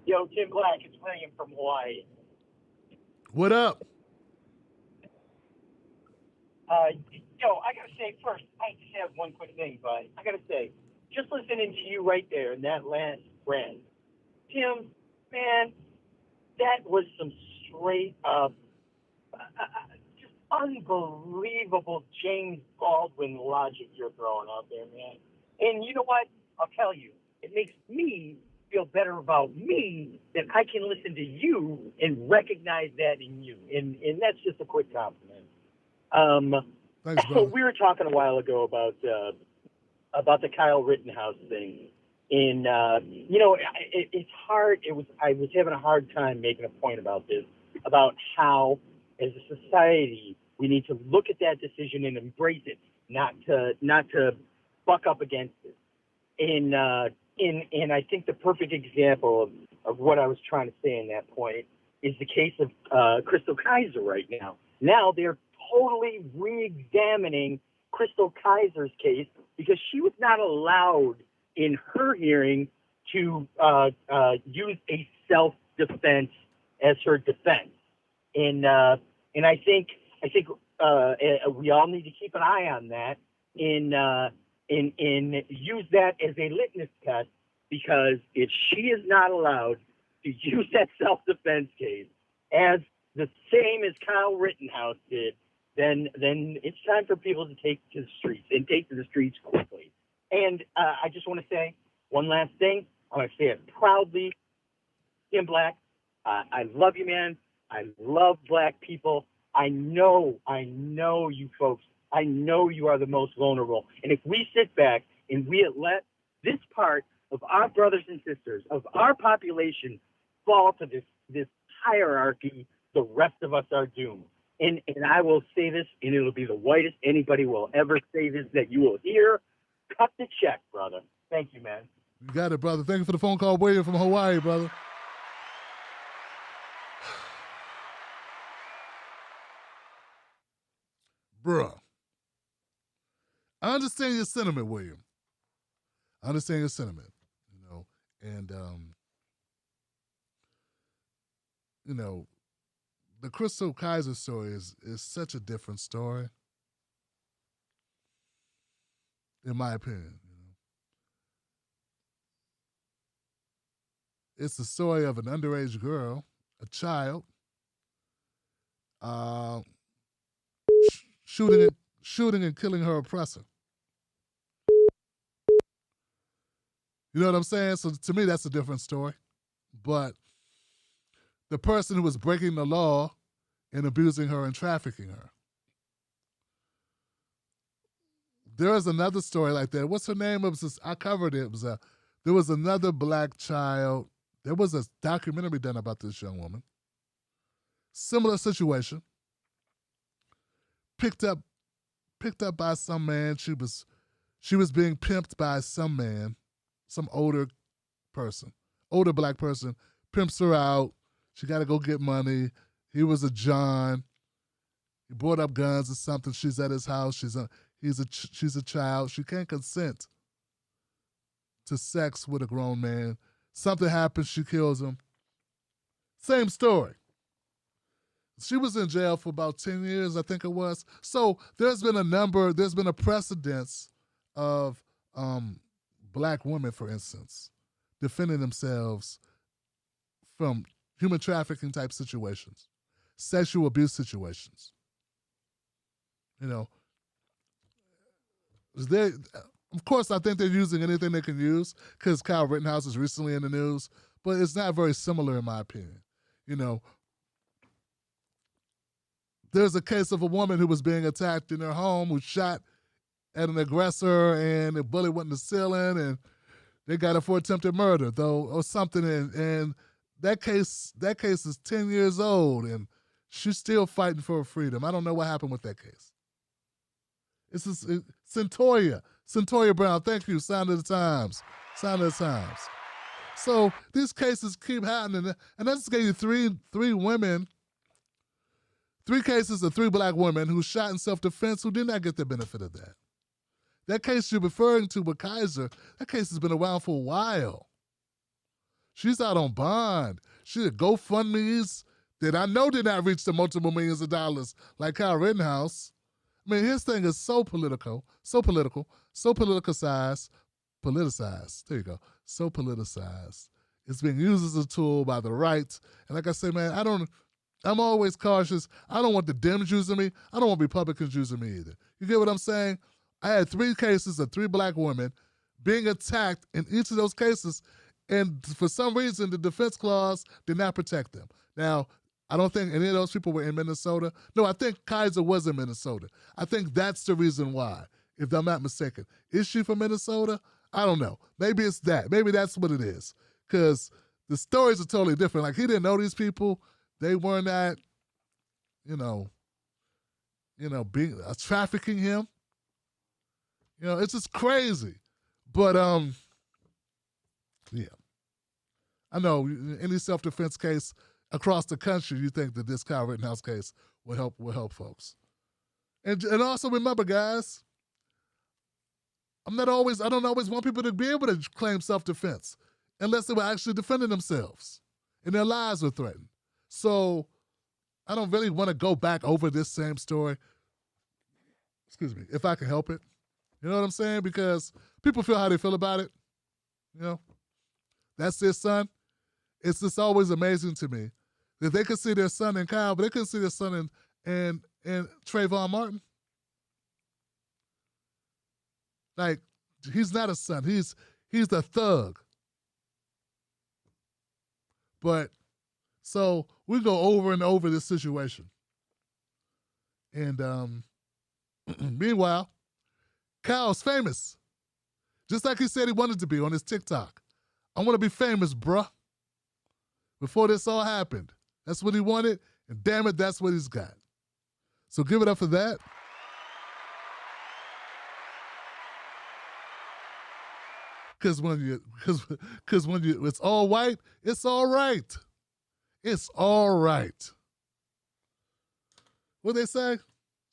Yo, Tim Black, it's William from Hawaii.
What up?
I gotta say first, I just have one quick thing, but I gotta say, just listening to you right there in that last rant, Tim, man, that was some straight up, just unbelievable James Baldwin logic you're throwing out there, man. And you know what? I'll tell you, it makes me feel better about me that I can listen to you and recognize that in you. And that's just a quick compliment.
Thanks, brother.
We were talking a while ago about the Kyle Rittenhouse thing. And, it's hard. I was having a hard time making a point about this, about how, as a society, we need to look at that decision and embrace it, not to buck up against it. And I think the perfect example of what I was trying to say in that point is the case of Crystal Kaiser right now. Now they're totally re-examining Crystal Kaiser's case because she was not allowed in her hearing to use a self-defense as her defense. And I think we all need to keep an eye on that and use that as a litmus test, because if she is not allowed to use that self-defense case as the same as Kyle Rittenhouse did, then it's time for people to take to the streets and take to the streets quickly. And I just want to say one last thing. I'm going to say it proudly. Tim Black, I love you, man. I love black people. I know you folks. I know you are the most vulnerable. And if we sit back and we let this part of our brothers and sisters, of our population, fall to this hierarchy, the rest of us are doomed. And I will say this, and it'll be the whitest anybody will ever say this that you will hear. Cut the check, brother. Thank you, man.
You got it, brother. Thank you for the phone call, William from Hawaii, brother. Bruh. I understand your sentiment, William. I understand your sentiment, and the Crystal Kaiser story is such a different story, in my opinion. It's the story of an underage girl, a child, shooting and killing her oppressor. You know what I'm saying? So to me, that's a different story. But the person who was breaking the law and abusing her and trafficking her. There is another story like that. What's her name? I covered it. There was another black child. There was a documentary done about this young woman. Similar situation. Picked up by some man. She was being pimped by some man, some older black person, pimps her out. She got to go get money. He was a John. He brought up guns or something. She's at his house. She's a child. She can't consent to sex with a grown man. Something happens. She kills him. Same story. She was in jail for about 10 years, I think it was. So there's been a precedence of black women, for instance, defending themselves from human trafficking type situations, sexual abuse situations. Of course, I think they're using anything they can use because Kyle Rittenhouse is recently in the news, but it's not very similar in my opinion. There's a case of a woman who was being attacked in her home who shot at an aggressor and the bullet went in the ceiling and they got her for attempted murder, though, or something. And that case is 10 years old and she's still fighting for her freedom. I don't know what happened with that case. Centoya Brown, thank you, Sound of the Times. So these cases keep happening, and I just gave you three cases of three black women who shot in self-defense who did not get the benefit of that. That case you're referring to with Kaiser, that case has been around for a while. She's out on bond. She had GoFundMes that I know did not reach the multiple millions of dollars like Kyle Rittenhouse. I mean, his thing is so politicized. There you go. So politicized. It's being used as a tool by the right. And like I say, man, I'm always cautious. I don't want the Dems using me. I don't want Republicans using me either. You get what I'm saying? I had 3 cases of 3 black women being attacked in each of those cases, and for some reason, the defense clause did not protect them. Now, I don't think any of those people were in Minnesota. No, I think Kaiser was in Minnesota. I think that's the reason why, if I'm not mistaken. Is she from Minnesota? I don't know. Maybe it's that. Maybe that's what it is. Because the stories are totally different. Like, he didn't know these people. They were not, being trafficking him. It's just crazy. But, yeah. I know any self-defense case across the country, you think that this Kyle Rittenhouse case will help folks. And also remember, guys, I don't always want people to be able to claim self-defense unless they were actually defending themselves and their lives were threatened. So I don't really want to go back over this same story. Excuse me, if I can help it. You know what I'm saying? Because people feel how they feel about it. That's their son. It's just always amazing to me that they could see their son in Kyle, but they couldn't see their son in and Trayvon Martin? Like, he's not a son. He's the thug. But so we go over and over this situation. And meanwhile, Kyle's famous. Just like he said he wanted to be on his TikTok. I want to be famous, bruh. Before this all happened. That's what he wanted, and damn it, that's what he's got. So give it up for that. Because when you it's all white, it's all right. It's all right. What they say?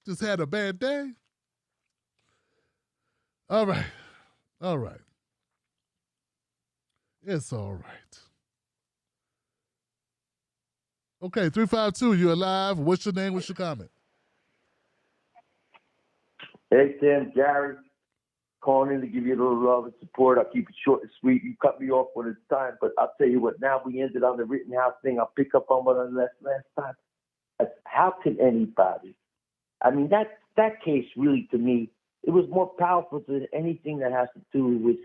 Just had a bad day? All right. All right. It's all right. Okay, 352, you're alive. What's your name? What's your comment?
Hey, Tim, Gary. Calling in to give you a little love and support. I'll keep it short and sweet. You cut me off when it's time, but I'll tell you what, now we ended on the Rittenhouse thing. I'll pick up on what I left last time. How can anybody? I mean, that case really, to me, it was more powerful than anything that has to do with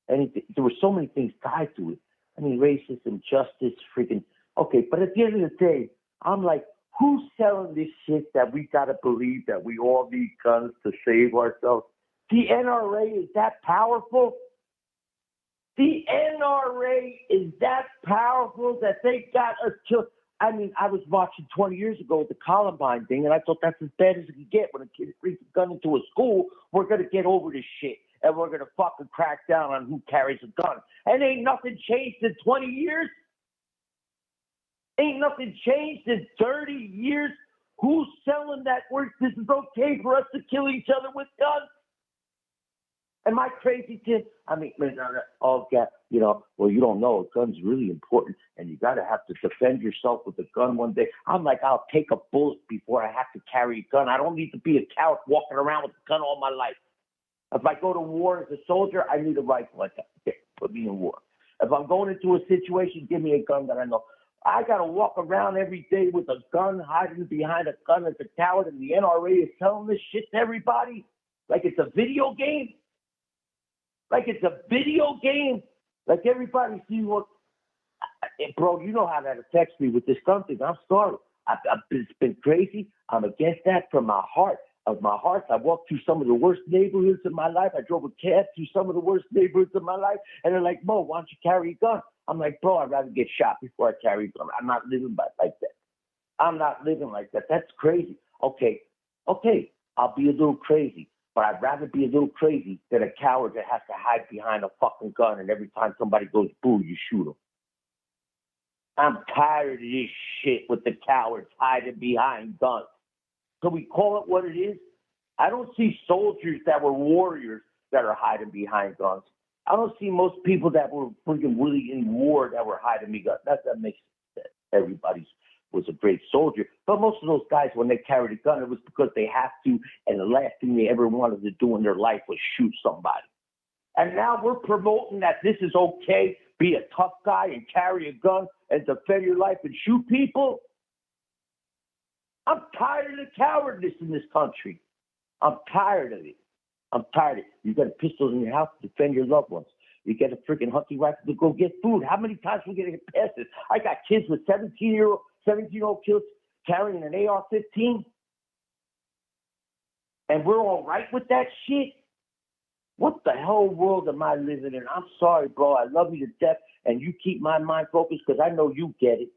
anything. There were so many things tied to it. I mean, racism, justice, freaking. Okay, but at the end of the day, I'm like, who's selling this shit that we got to believe that we all need guns to save ourselves? The NRA is that powerful? The NRA is that powerful that they got us killed. I mean, I was watching 20 years ago with the Columbine thing, and I thought that's as bad as it could get. When a kid brings a gun into a school, we're going to get over this shit, and we're going to fucking crack down on who carries a gun. And ain't nothing changed in 20 years. Ain't nothing changed in 30 years. Who's selling that word? This is okay for us to kill each other with guns? Am I crazy, Tim? I mean, well, you don't know. A gun's really important, and you got to have to defend yourself with a gun one day. I'm like, I'll take a bullet before I have to carry a gun. I don't need to be a coward walking around with a gun all my life. If I go to war as a soldier, I need a rifle. Okay, put me in war. If I'm going into a situation, give me a gun that I know. I got to walk around every day with a gun, hiding behind a gun as a coward, and the NRA is telling this shit to everybody like it's a video game. Like it's a video game. Like everybody sees what, bro, you know how that affects me with this gun thing. I'm sorry. It's been crazy. I'm against that from my heart. Of my heart, I walked through some of the worst neighborhoods in my life. I drove a cab through some of the worst neighborhoods in my life. And they're like, Mo, why don't you carry a gun? I'm like, bro, I'd rather get shot before I carry a gun. I'm not living like that. I'm not living like that. That's crazy. Okay, I'll be a little crazy. But I'd rather be a little crazy than a coward that has to hide behind a fucking gun and every time somebody goes boo, you shoot them. I'm tired of this shit with the cowards hiding behind guns. Can we call it what it is? I don't see soldiers that were warriors that are hiding behind guns. I don't see most people that were freaking really in war that were hiding behind guns. That makes sense. Everybody's was a great soldier. But most of those guys, when they carried a gun, it was because they have to, and the last thing they ever wanted to do in their life was shoot somebody. And now we're promoting that this is okay, be a tough guy and carry a gun and defend your life and shoot people. I'm tired of the cowardice in this country. I'm tired of it. You got a pistol in your house to defend your loved ones. You get a freaking hunting rifle to go get food. How many times are we going to get past this? I got kids with 17-year-old kids carrying an AR-15. And we're all right with that shit? What the hell world am I living in? I'm sorry, bro. I love you to death, and you keep my mind focused because I know you get it.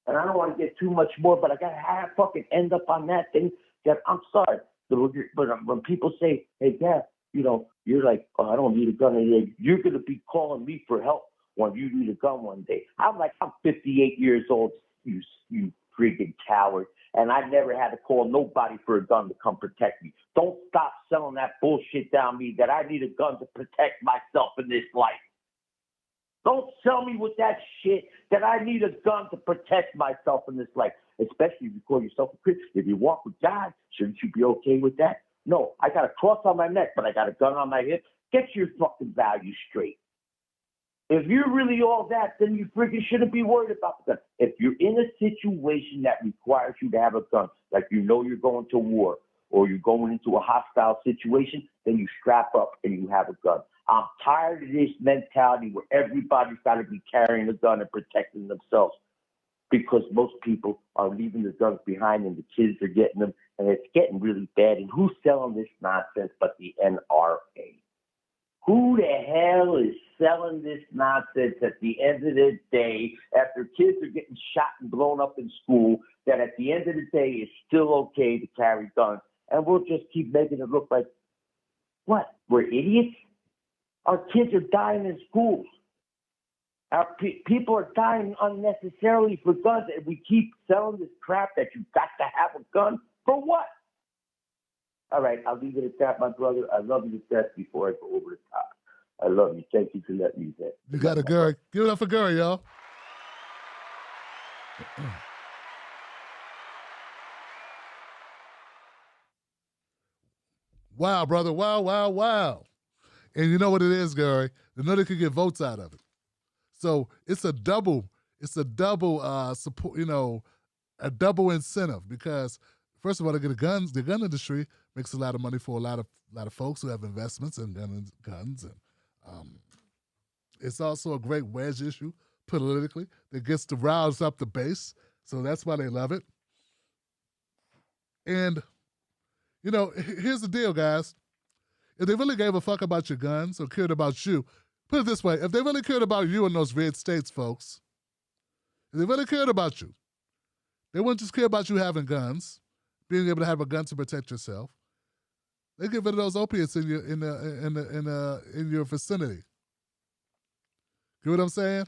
And I don't want to get too much more, but I got to fucking end up on that thing that I'm sorry. But when people say, hey, Dad, you're like, oh, I don't need a gun. You're going to be calling me for help when you need a gun one day. I'm like, I'm 58 years old, you freaking coward. And I never had to call nobody for a gun to come protect me. Don't stop selling that bullshit down me that I need a gun to protect myself in this life. Don't sell me with that shit that I need a gun to protect myself in this life, especially if you call yourself a Christian. If you walk with God, shouldn't you be okay with that? No, I got a cross on my neck, but I got a gun on my hip. Get your fucking values straight. If you're really all that, then you freaking shouldn't be worried about the gun. If you're in a situation that requires you to have a gun, like you know you're going to war or you're going into a hostile situation, then you strap up and you have a gun. I'm tired of this mentality where everybody's got to be carrying a gun and protecting themselves, because most people are leaving the guns behind and the kids are getting them, and it's getting really bad. And who's selling this nonsense but the NRA? Who the hell is selling this nonsense at the end of the day, after kids are getting shot and blown up in school, that at the end of the day it's still okay to carry guns? And we'll just keep making it look like, what, we're idiots? Our kids are dying in schools. Our people are dying unnecessarily for guns, and we keep selling this crap that you got to have a gun for what? All right, I'll leave it at that, my brother. I love you to death before I go over the top. I love you. Thank you for letting me do that.
You got it, Gary. Give it up for Gary, y'all. Wow, brother. Wow, wow, wow. And you know what it is, Gary? They know they could get votes out of it. So it's a double support, a double incentive, because first of all, they get the gun industry makes a lot of money for a lot of folks who have investments in guns, and it's also a great wedge issue politically that gets to rouse up the base. So that's why they love it. And here's the deal, guys. If they really gave a fuck about your guns or cared about you, put it this way, if they really cared about you in those red states, folks, if they really cared about you, they wouldn't just care about you having guns, being able to have a gun to protect yourself. They get rid of those opiates in your vicinity. Get what I'm saying?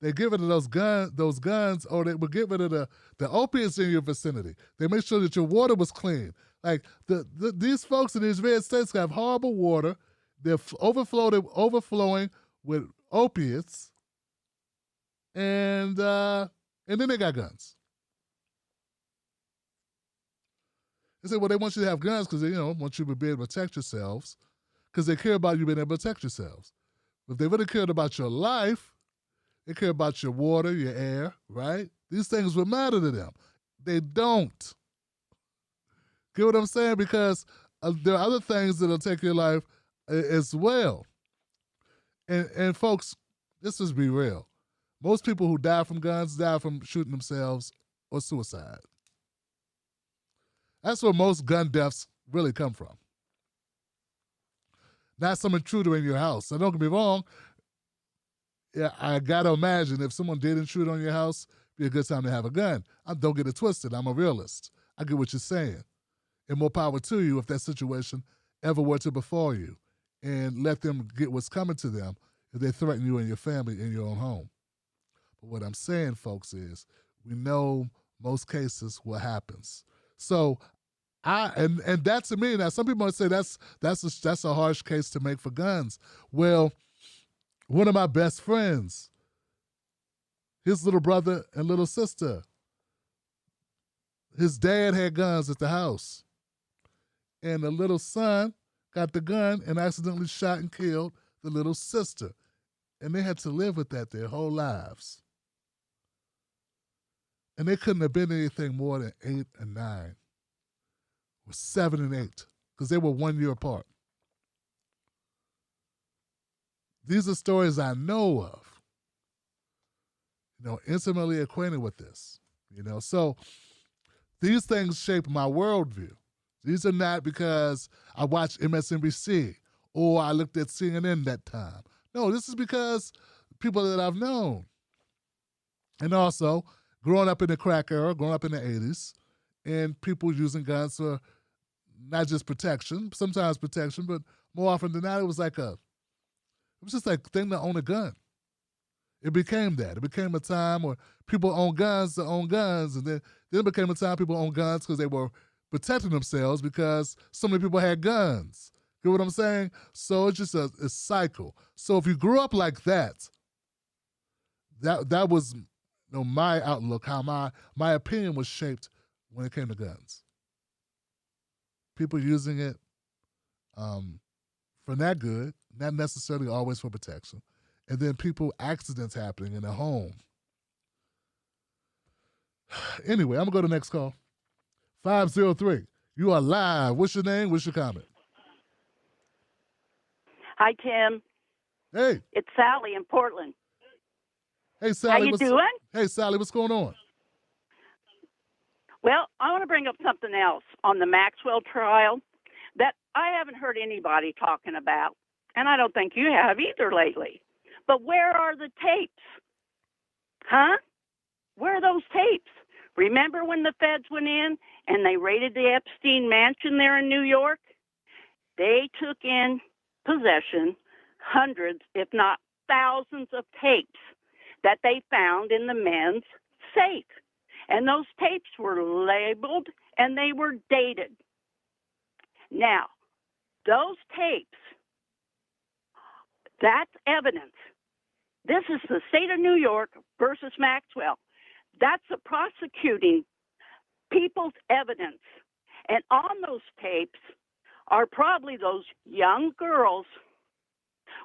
They get rid of those guns, or they would get rid of the opiates in your vicinity. They make sure that your water was clean. Like these folks in these red states have horrible water. They're overflowing with opiates, and then they got guns. They say, well, they want you to have guns because they, want you to be able to protect yourselves, because they care about you being able to protect yourselves. If they really cared about your life, they care about your water, your air, right? These things would matter to them. They don't. Get what I'm saying? Because there are other things that'll take your life as well. And folks, let's just be real. Most people who die from guns die from shooting themselves or suicide. That's where most gun deaths really come from. Not some intruder in your house. So don't get me wrong. Yeah, I got to imagine if someone did intrude on your house, it'd be a good time to have a gun. Don't get it twisted. I'm a realist. I get what you're saying. And more power to you if that situation ever were to befall you. And let them get what's coming to them if they threaten you and your family in your own home. But what I'm saying, folks, is we know most cases what happens. So and that to me, now some people might say that's a harsh case to make for guns. Well, one of my best friends, his little brother and little sister, his dad had guns at the house. And the little son got the gun and accidentally shot and killed the little sister. And they had to live with that their whole lives. And they couldn't have been anything more than 8 and 9, or 7 and 8, because they were 1 year apart. These are stories I know of, intimately acquainted with this, So these things shape my worldview. These are not because I watched MSNBC or I looked at CNN that time. No, this is because people that I've known. And also, growing up in the crack era, growing up in the 80s, and people using guns for not just protection, sometimes protection, but more often than not, it was just like a thing to own a gun. It became that. It became a time where people own guns to own guns, and then it became a time people own guns because they were protecting themselves because so many people had guns. Get what I'm saying? So it's just a cycle. So if you grew up like that was my outlook, how my opinion was shaped when it came to guns. People using it for not good, not necessarily always for protection. And then accidents happening in the home. Anyway, I'm going to go to the next call. 503. You are live. What's your name? What's your comment?
Hi, Tim.
Hey.
It's Sally in Portland.
Hey, Sally.
How you doing?
Hey, Sally, what's going on?
Well, I want to bring up something else on the Maxwell trial that I haven't heard anybody talking about, and I don't think you have either lately. But where are the tapes? Huh? Where are those tapes? Remember when the feds went in and they raided the Epstein mansion there in New York? They took in possession hundreds, if not thousands of tapes that they found in the men's safe. And those tapes were labeled and they were dated. Now, those tapes, that's evidence. This is the state of New York versus Maxwell. That's the prosecuting people's evidence. And on those tapes are probably those young girls,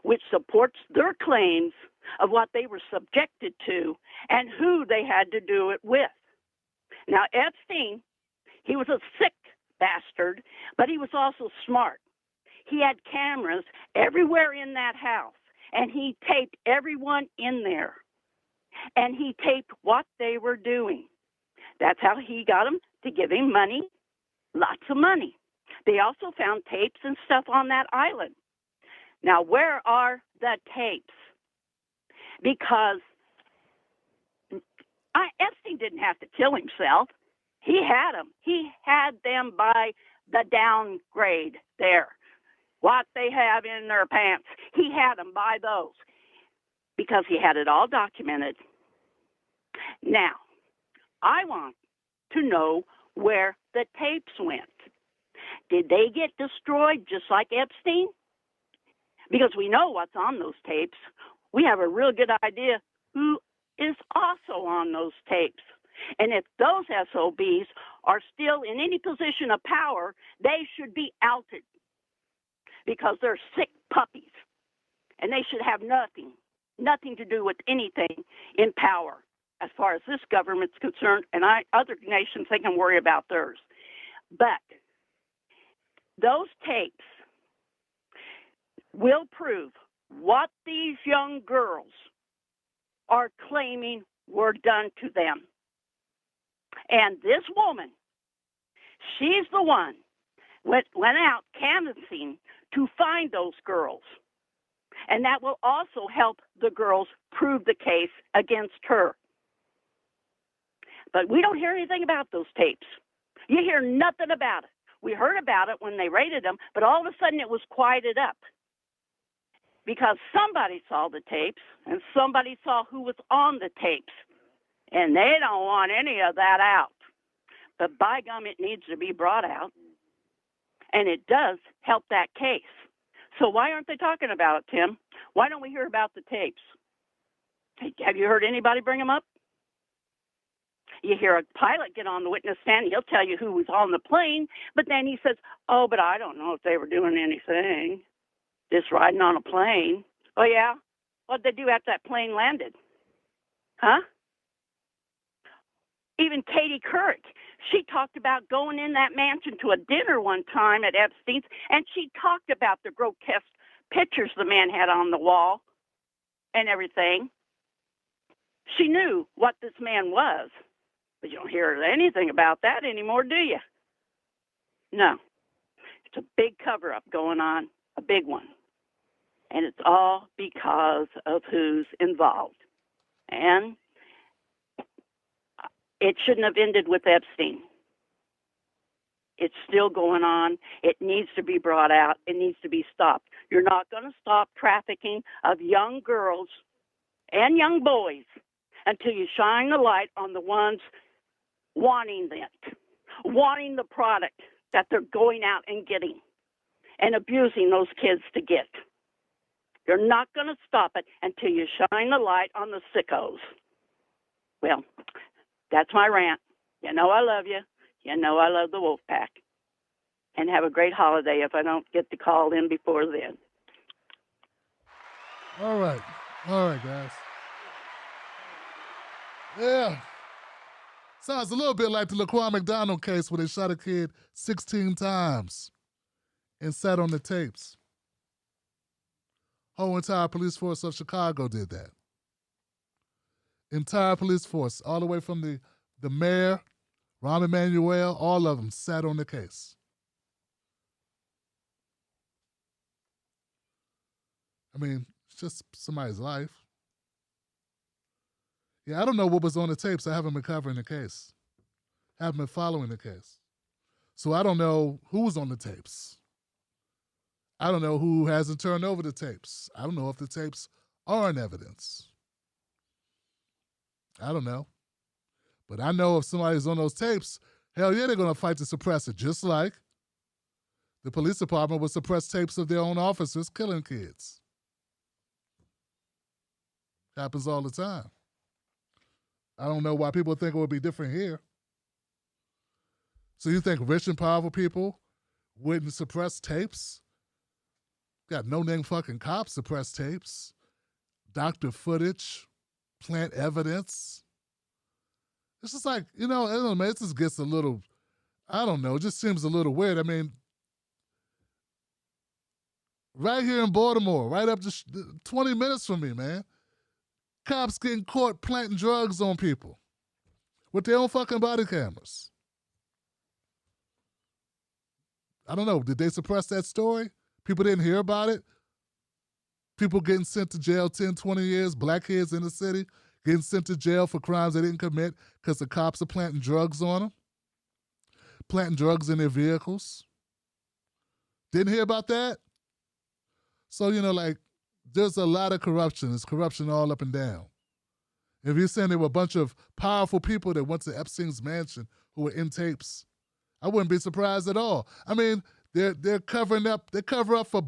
which supports their claims of what they were subjected to and who they had to do it with. Now, Epstein, he was a sick bastard, but he was also smart. He had cameras everywhere in that house, and he taped everyone in there. And he taped what they were doing. That's how he got them to give him money, lots of money. They also found tapes and stuff on that island. Now, where are the tapes? Because Epstein didn't have to kill himself. He had them. He had them by the downgrade there. What they have in their pants. He had them by those because he had it all documented. Now, I want to know where the tapes went. Did they get destroyed just like Epstein? Because we know what's on those tapes. We have a real good idea who is also on those tapes. And if those SOBs are still in any position of power, they should be outed because they're sick puppies. And they should have nothing to do with anything in power as far as this government's concerned. And other nations, they can worry about theirs. But those tapes will prove what these young girls are claiming were done to them. And this woman, she's the one went out canvassing to find those girls. And that will also help the girls prove the case against her. But we don't hear anything about those tapes. You hear nothing about it. We heard about it when they raided them, but all of a sudden it was quieted up. Because somebody saw the tapes and somebody saw who was on the tapes. And they don't want any of that out. But by gum, it needs to be brought out. And it does help that case. So why aren't they talking about it, Tim? Why don't we hear about the tapes? Have you heard anybody bring them up? You hear a pilot get on the witness stand, he'll tell you who was on the plane, but then he says, oh, but I don't know if they were doing anything. Just riding on a plane. Oh, yeah? What'd they do after that plane landed? Huh? Even Katie Couric, she talked about going in that mansion to a dinner one time at Epstein's, and she talked about the grotesque pictures the man had on the wall and everything. She knew what this man was, but you don't hear anything about that anymore, do you? No. It's a big cover-up going on, a big one. And it's all because of who's involved. And it shouldn't have ended with Epstein. It's still going on. It needs to be brought out. It needs to be stopped. You're not going to stop trafficking of young girls and young boys until you shine the light on the ones wanting that, wanting the product that they're going out and getting and abusing those kids to get. You're not going to stop it until you shine the light on the sickos. Well, that's my rant. You know I love you. You know I love the wolf pack. And have a great holiday if I don't get the call in before then.
All right, guys. Yeah. Sounds a little bit like the Laquan McDonald case where they shot a kid 16 times and sat on the tapes. Whole entire police force of Chicago did that. Entire police force, all the way from the mayor, Rahm Emanuel, all of them sat on the case. I mean, it's just somebody's life. Yeah, I don't know what was on the tapes. I haven't been covering the case. Haven't been following the case. So I don't know who was on the tapes. I don't know who hasn't turned over the tapes. I don't know if the tapes are in evidence. I don't know. But I know if somebody's on those tapes, hell yeah, they're going to fight to suppress it, just like the police department would suppress tapes of their own officers killing kids. Happens all the time. I don't know why people think it would be different here. So you think rich and powerful people wouldn't suppress tapes? Got no-name fucking cops suppress tapes, doctor footage, plant evidence. It's just like, I don't know, man, it just gets a little, I don't know, it just seems a little weird. I mean, right here in Baltimore, right up just 20 minutes from me, man, cops getting caught planting drugs on people with their own fucking body cameras. I don't know, did they suppress that story? People didn't hear about it? People getting sent to jail 10, 20 years, black kids in the city getting sent to jail for crimes they didn't commit because the cops are planting drugs on them, planting drugs in their vehicles. Didn't hear about that? So, there's a lot of corruption. There's corruption all up and down. If you're saying there were a bunch of powerful people that went to Epstein's mansion who were in tapes, I wouldn't be surprised at all. I mean, they're covering up. They cover up for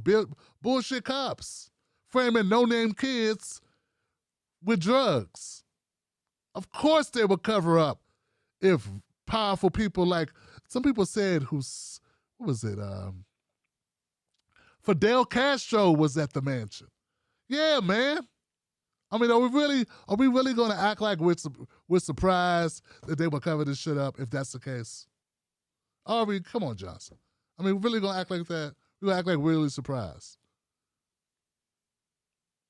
bullshit cops, framing no-name kids with drugs. Of course they would cover up if powerful people like, some people said Fidel Castro was at the mansion. Yeah, man. I mean, are we really going to act like we're surprised that they would cover this shit up if that's the case? Come on, Johnson. I mean, we're really going to act like that? We're going to act like we're really surprised.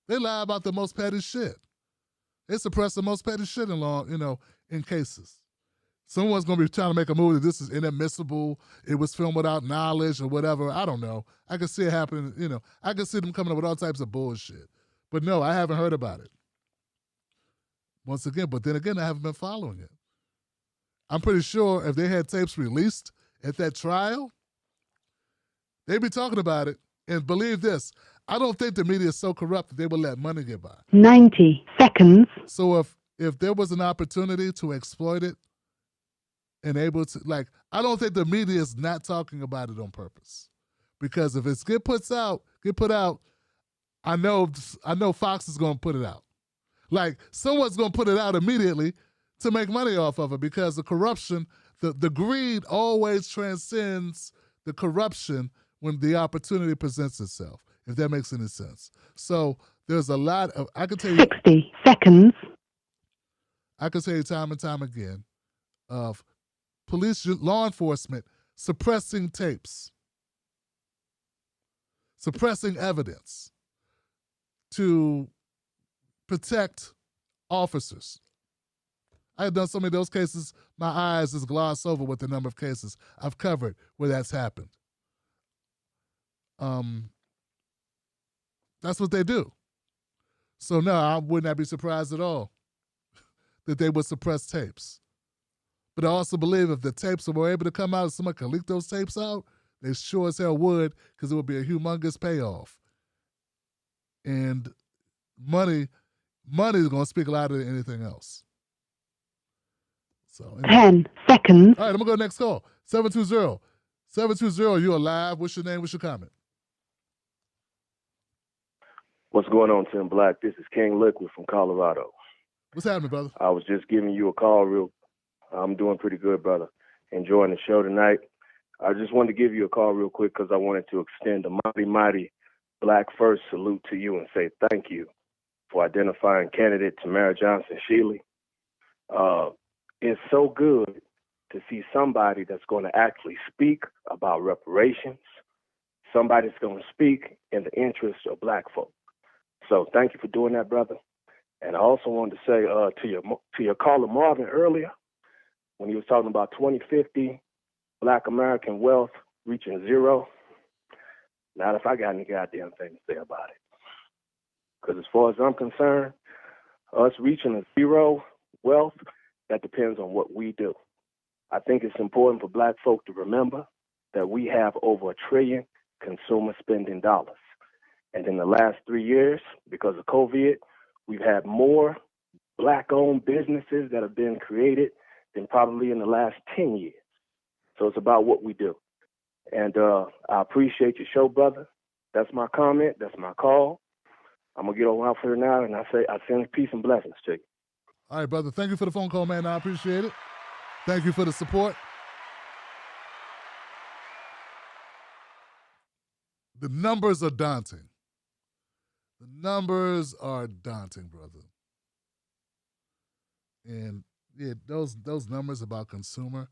They lie about the most petty shit. They suppress the most petty shit in cases. Someone's going to be trying to make a movie that this is inadmissible, it was filmed without knowledge or whatever. I don't know. I can see it happening, I can see them coming up with all types of bullshit. But no, I haven't heard about it. Once again, but then again, I haven't been following it. I'm pretty sure if they had tapes released at that trial, they'd be talking about it. And believe this, I don't think the media is so corrupt that they would let money get by.
90 seconds.
So if there was an opportunity to exploit it and able to, I don't think the media is not talking about it on purpose. Because if it's get put out, I know Fox is going to put it out. Someone's going to put it out immediately to make money off of it because the corruption, the greed always transcends the corruption when the opportunity presents itself, if that makes any sense. So there's a lot of, I can tell you
60 seconds.
I can tell you time and time again of police, law enforcement suppressing tapes, suppressing evidence to protect officers. I've done so many of those cases, my eyes just gloss over with the number of cases I've covered where that's happened. That's what they do. So no, I would not be surprised at all that they would suppress tapes. But I also believe if the tapes were able to come out, if someone could leak those tapes out, they sure as hell would, because it would be a humongous payoff. And money is going to speak louder than anything else. So, anyway.
10 seconds.
All right, I'm going to go next call. 720. 720, you alive. What's your name? What's your comment?
What's going on, Tim Black? This is King Liquid from Colorado.
What's happening, brother?
I was just giving you a call I'm doing pretty good, brother. Enjoying the show tonight. I just wanted to give you a call real quick because I wanted to extend a mighty Black First salute to you and say thank you for identifying candidate Tamara Johnson Shealy. It's so good to see somebody that's going to actually speak about reparations, somebody that's going to speak in the interest of Black folk. So thank you for doing that, brother. And I also wanted to say to your caller Marvin earlier, when he was talking about 2050, Black American wealth reaching zero, not if I got any goddamn thing to say about it. Because as far as I'm concerned, us reaching a zero wealth, that depends on what we do. I think it's important for Black folk to remember that we have over $1 trillion consumer spending dollars. And in the last 3 years, because of COVID, we've had more Black-owned businesses that have been created than probably in the last 10 years. So it's about what we do. And I appreciate your show, brother. That's my comment. That's my call. I'm going to get on out for now, and I send peace and blessings to you.
All right, brother. Thank you for the phone call, man. I appreciate it. Thank you for the support. The numbers are daunting. The numbers are daunting, brother. And yeah, those numbers about consumer,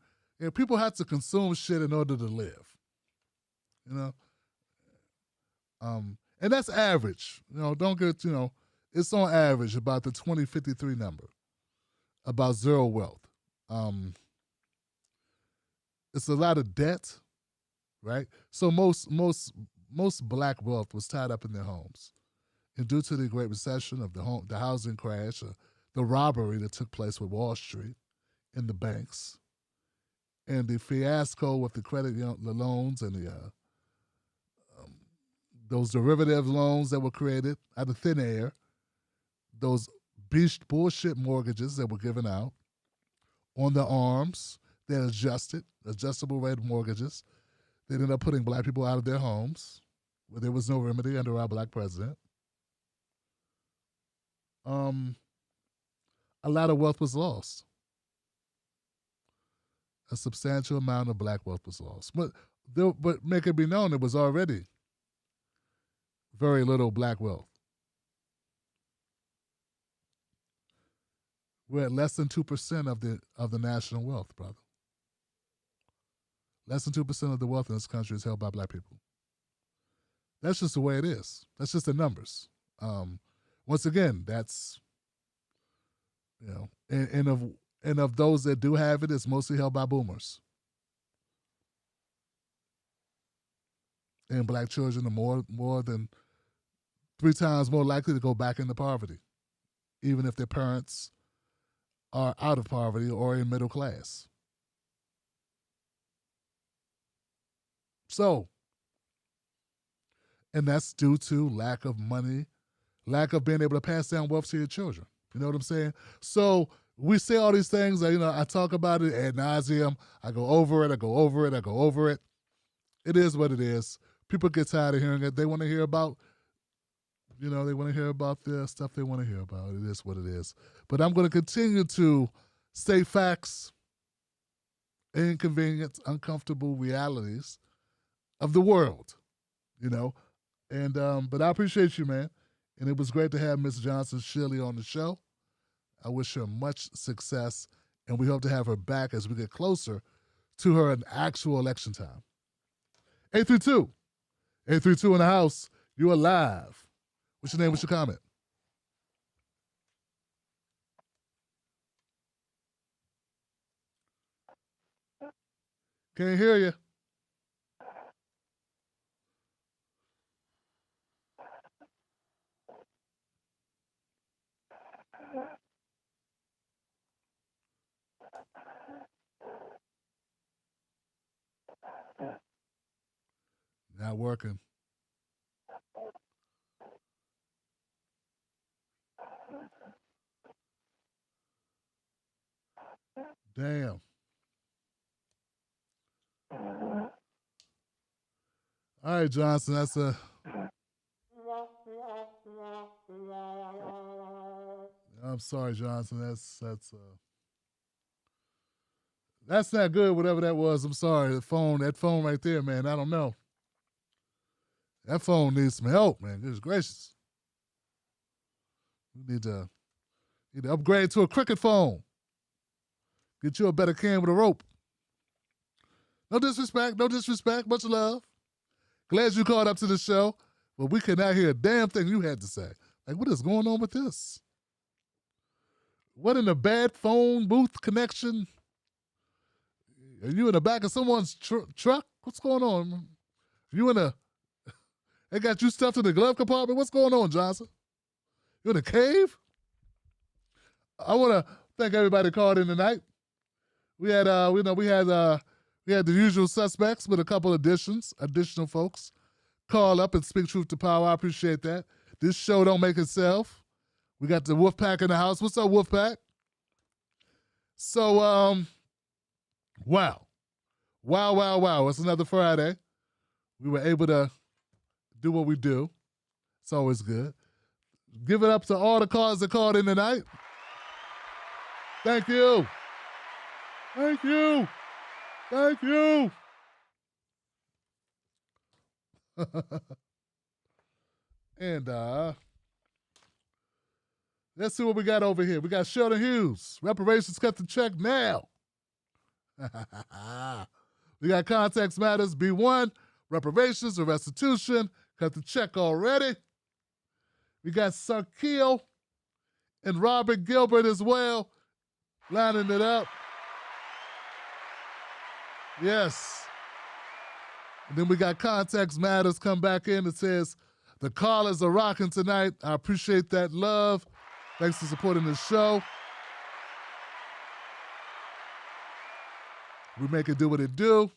people have to consume shit in order to live. You know? And that's average. Don't get, it's on average about the 2053 number, about zero wealth. It's a lot of debt, right? So most Black wealth was tied up in their homes. And due to the Great Recession of the housing crash, the robbery that took place with Wall Street and the banks, and the fiasco with the credit the loans and those derivative loans that were created out of thin air, those bullshit mortgages that were given out on the arms that adjustable rate mortgages, they ended up putting Black people out of their homes where there was no remedy under our Black president. A lot of wealth was lost. A substantial amount of Black wealth was lost. But make it be known, it was already very little Black wealth. We're at less than 2% of the national wealth, brother. Less than 2% of the wealth in this country is held by Black people. That's just the way it is. That's just the numbers. Once again, that's, and of those that do have it, it's mostly held by boomers. And Black children are more than 3 times more likely to go back into poverty, even if their parents are out of poverty or in middle class. So, and that's due to lack of money, lack of being able to pass down wealth to your children. You know what I'm saying? So we say all these things, I talk about it ad nauseum. I go over it. It is what it is. People get tired of hearing it. They want to hear about, they want to hear about the stuff they want to hear about. It is what it is. But I'm going to continue to say facts, inconvenient, uncomfortable realities of the world, And but I appreciate you, man. And it was great to have Miss Johnson Shealy on the show. I wish her much success, and we hope to have her back as we get closer to her in actual election time. 832 in the house. You are live. What's your name? What's your comment? Can't hear you. Not working. Damn. All right, Johnson, that's a... I'm sorry, Johnson. That's not good, whatever that was. I'm sorry. That phone right there, man. I don't know. That phone needs some help, man. Goodness gracious. We need to upgrade to a cricket phone. Get you a better can with a rope. No disrespect. Much love. Glad you called up to the show, but we could not hear a damn thing you had to say. Like, what is going on with this? What in the bad phone booth connection? Are you in the back of someone's truck? What's going on? You in a... They got you stuffed in the glove compartment? What's going on, Johnson? You in a cave? I want to thank everybody that called in tonight. We had the usual suspects with a couple additional folks call up and speak truth to power. I appreciate that. This show don't make itself. We got the Wolfpack in the house. What's up, Wolfpack? So, wow. It's another Friday. We were able to do what we do. It's always good. Give it up to all the callers that called in tonight. Thank you. And let's see what we got over here. We got Sheldon Hughes. Reparations cut the check now. We got Context Matters B1. Reparations or restitution. Cut the check already. We got Sarkeel and Robert Gilbert as well. Lining it up. Yes. And then we got Context Matters come back in. It says, the callers are rocking tonight. I appreciate that love. Thanks for supporting the show. We make it do what it do.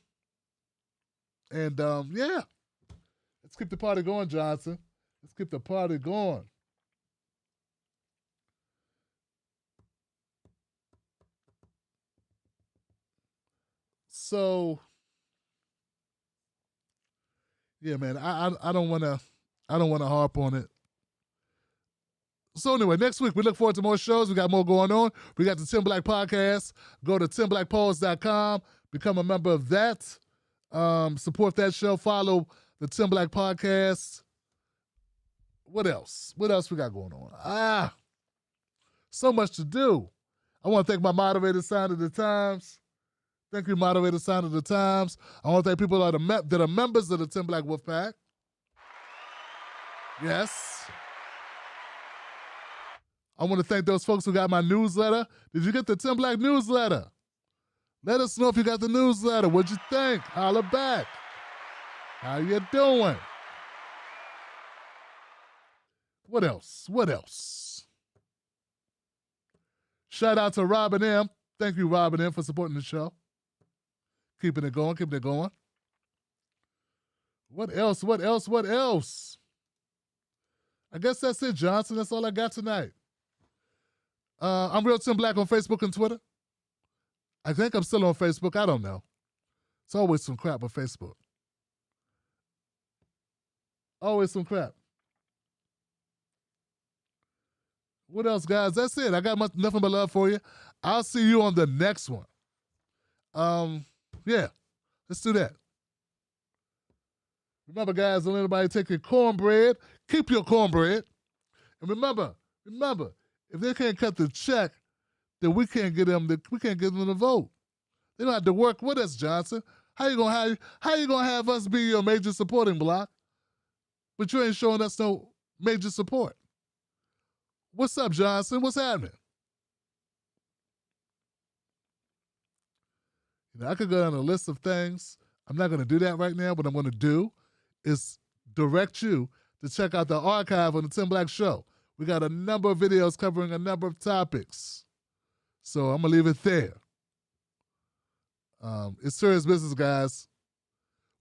And, yeah. Let's keep the party going, Johnson. Let's keep the party going. So, yeah, man, I don't want to harp on it. So anyway, next week we look forward to more shows. We got more going on. We got the Tim Black Podcast. Go to timblackpause.com. Become a member of that. Support that show. Follow the Tim Black Podcast. What else? What else we got going on? So much to do. I want to thank my moderator, Sign of the Times. Thank you, moderator, Sign of the Times. I want to thank people that are members of the Tim Black Wolfpack. Yes. I want to thank those folks who got my newsletter. Did you get the Tim Black newsletter? Let us know if you got the newsletter. What'd you think? Holla back. How you doing? What else? Shout out to Robin M. Thank you, Robin M., for supporting the show. Keeping it going. What else? I guess that's it, Johnson. That's all I got tonight. I'm Real Tim Black on Facebook and Twitter. I think I'm still on Facebook. I don't know. It's always some crap on Facebook. Always some crap. What else, guys? That's it. I got nothing but love for you. I'll see you on the next one. Yeah, let's do that. Remember, guys, don't let anybody take your cornbread. Keep your cornbread. And remember, if they can't cut the check, then we can't get them to vote. They don't have to work with us, Johnson. How you gonna have us be your major supporting block, but you ain't showing us no major support? What's up, Johnson? What's happening? I could go down a list of things. I'm not going to do that right now. What I'm going to do is direct you to check out the archive on the Tim Black Show. We got a number of videos covering a number of topics. So I'm going to leave it there. It's serious business, guys.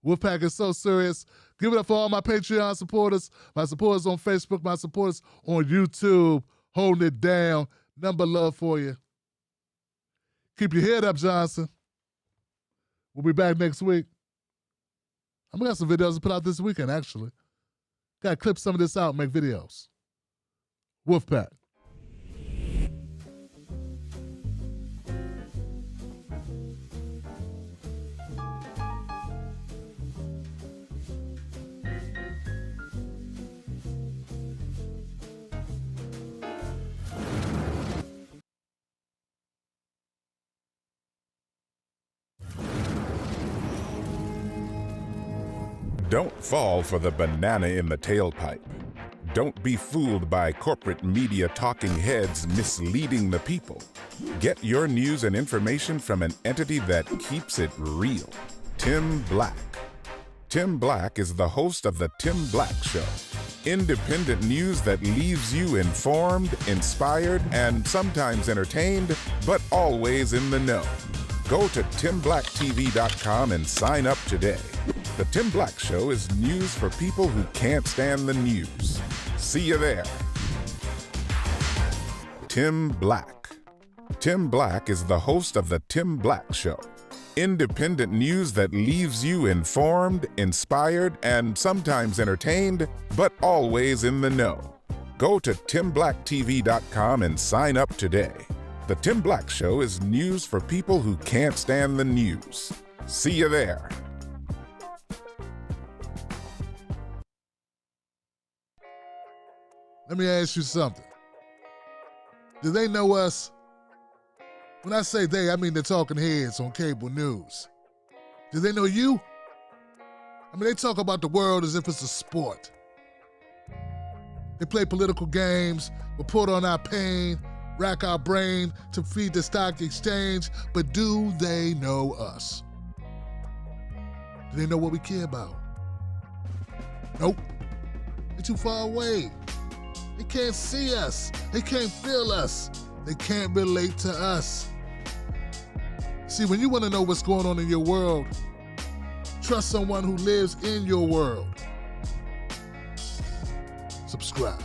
Wolfpack is so serious. Give it up for all my Patreon supporters, my supporters on Facebook, my supporters on YouTube, holding it down. Number love for you. Keep your head up, Johnson. We'll be back next week. I'm going to have some videos to put out this weekend, actually. Got to clip some of this out and make videos. Wolfpack.
Don't fall for the banana in the tailpipe. Don't be fooled by corporate media talking heads misleading the people. Get your news and information from an entity that keeps it real. Tim Black. Tim Black is the host of The Tim Black Show. Independent news that leaves you informed, inspired, and sometimes entertained, but always in the know. Go to timblacktv.com and sign up today. The Tim Black Show is news for people who can't stand the news. See you there. Tim Black. Tim Black is the host of The Tim Black Show. Independent news that leaves you informed, inspired, and sometimes entertained, but always in the know. Go to timblacktv.com and sign up today. The Tim Black Show is news for people who can't stand the news. See you there.
Let me ask you something. Do they know us? When I say they, I mean the talking heads on cable news. Do they know you? I mean, they talk about the world as if it's a sport. They play political games, report on our pain, rack our brain to feed the stock exchange, but do they know us? Do they know what we care about? Nope. They're too far away. They can't see us. They can't feel us. They can't relate to us. See, when you want to know what's going on in your world, trust someone who lives in your world. Subscribe.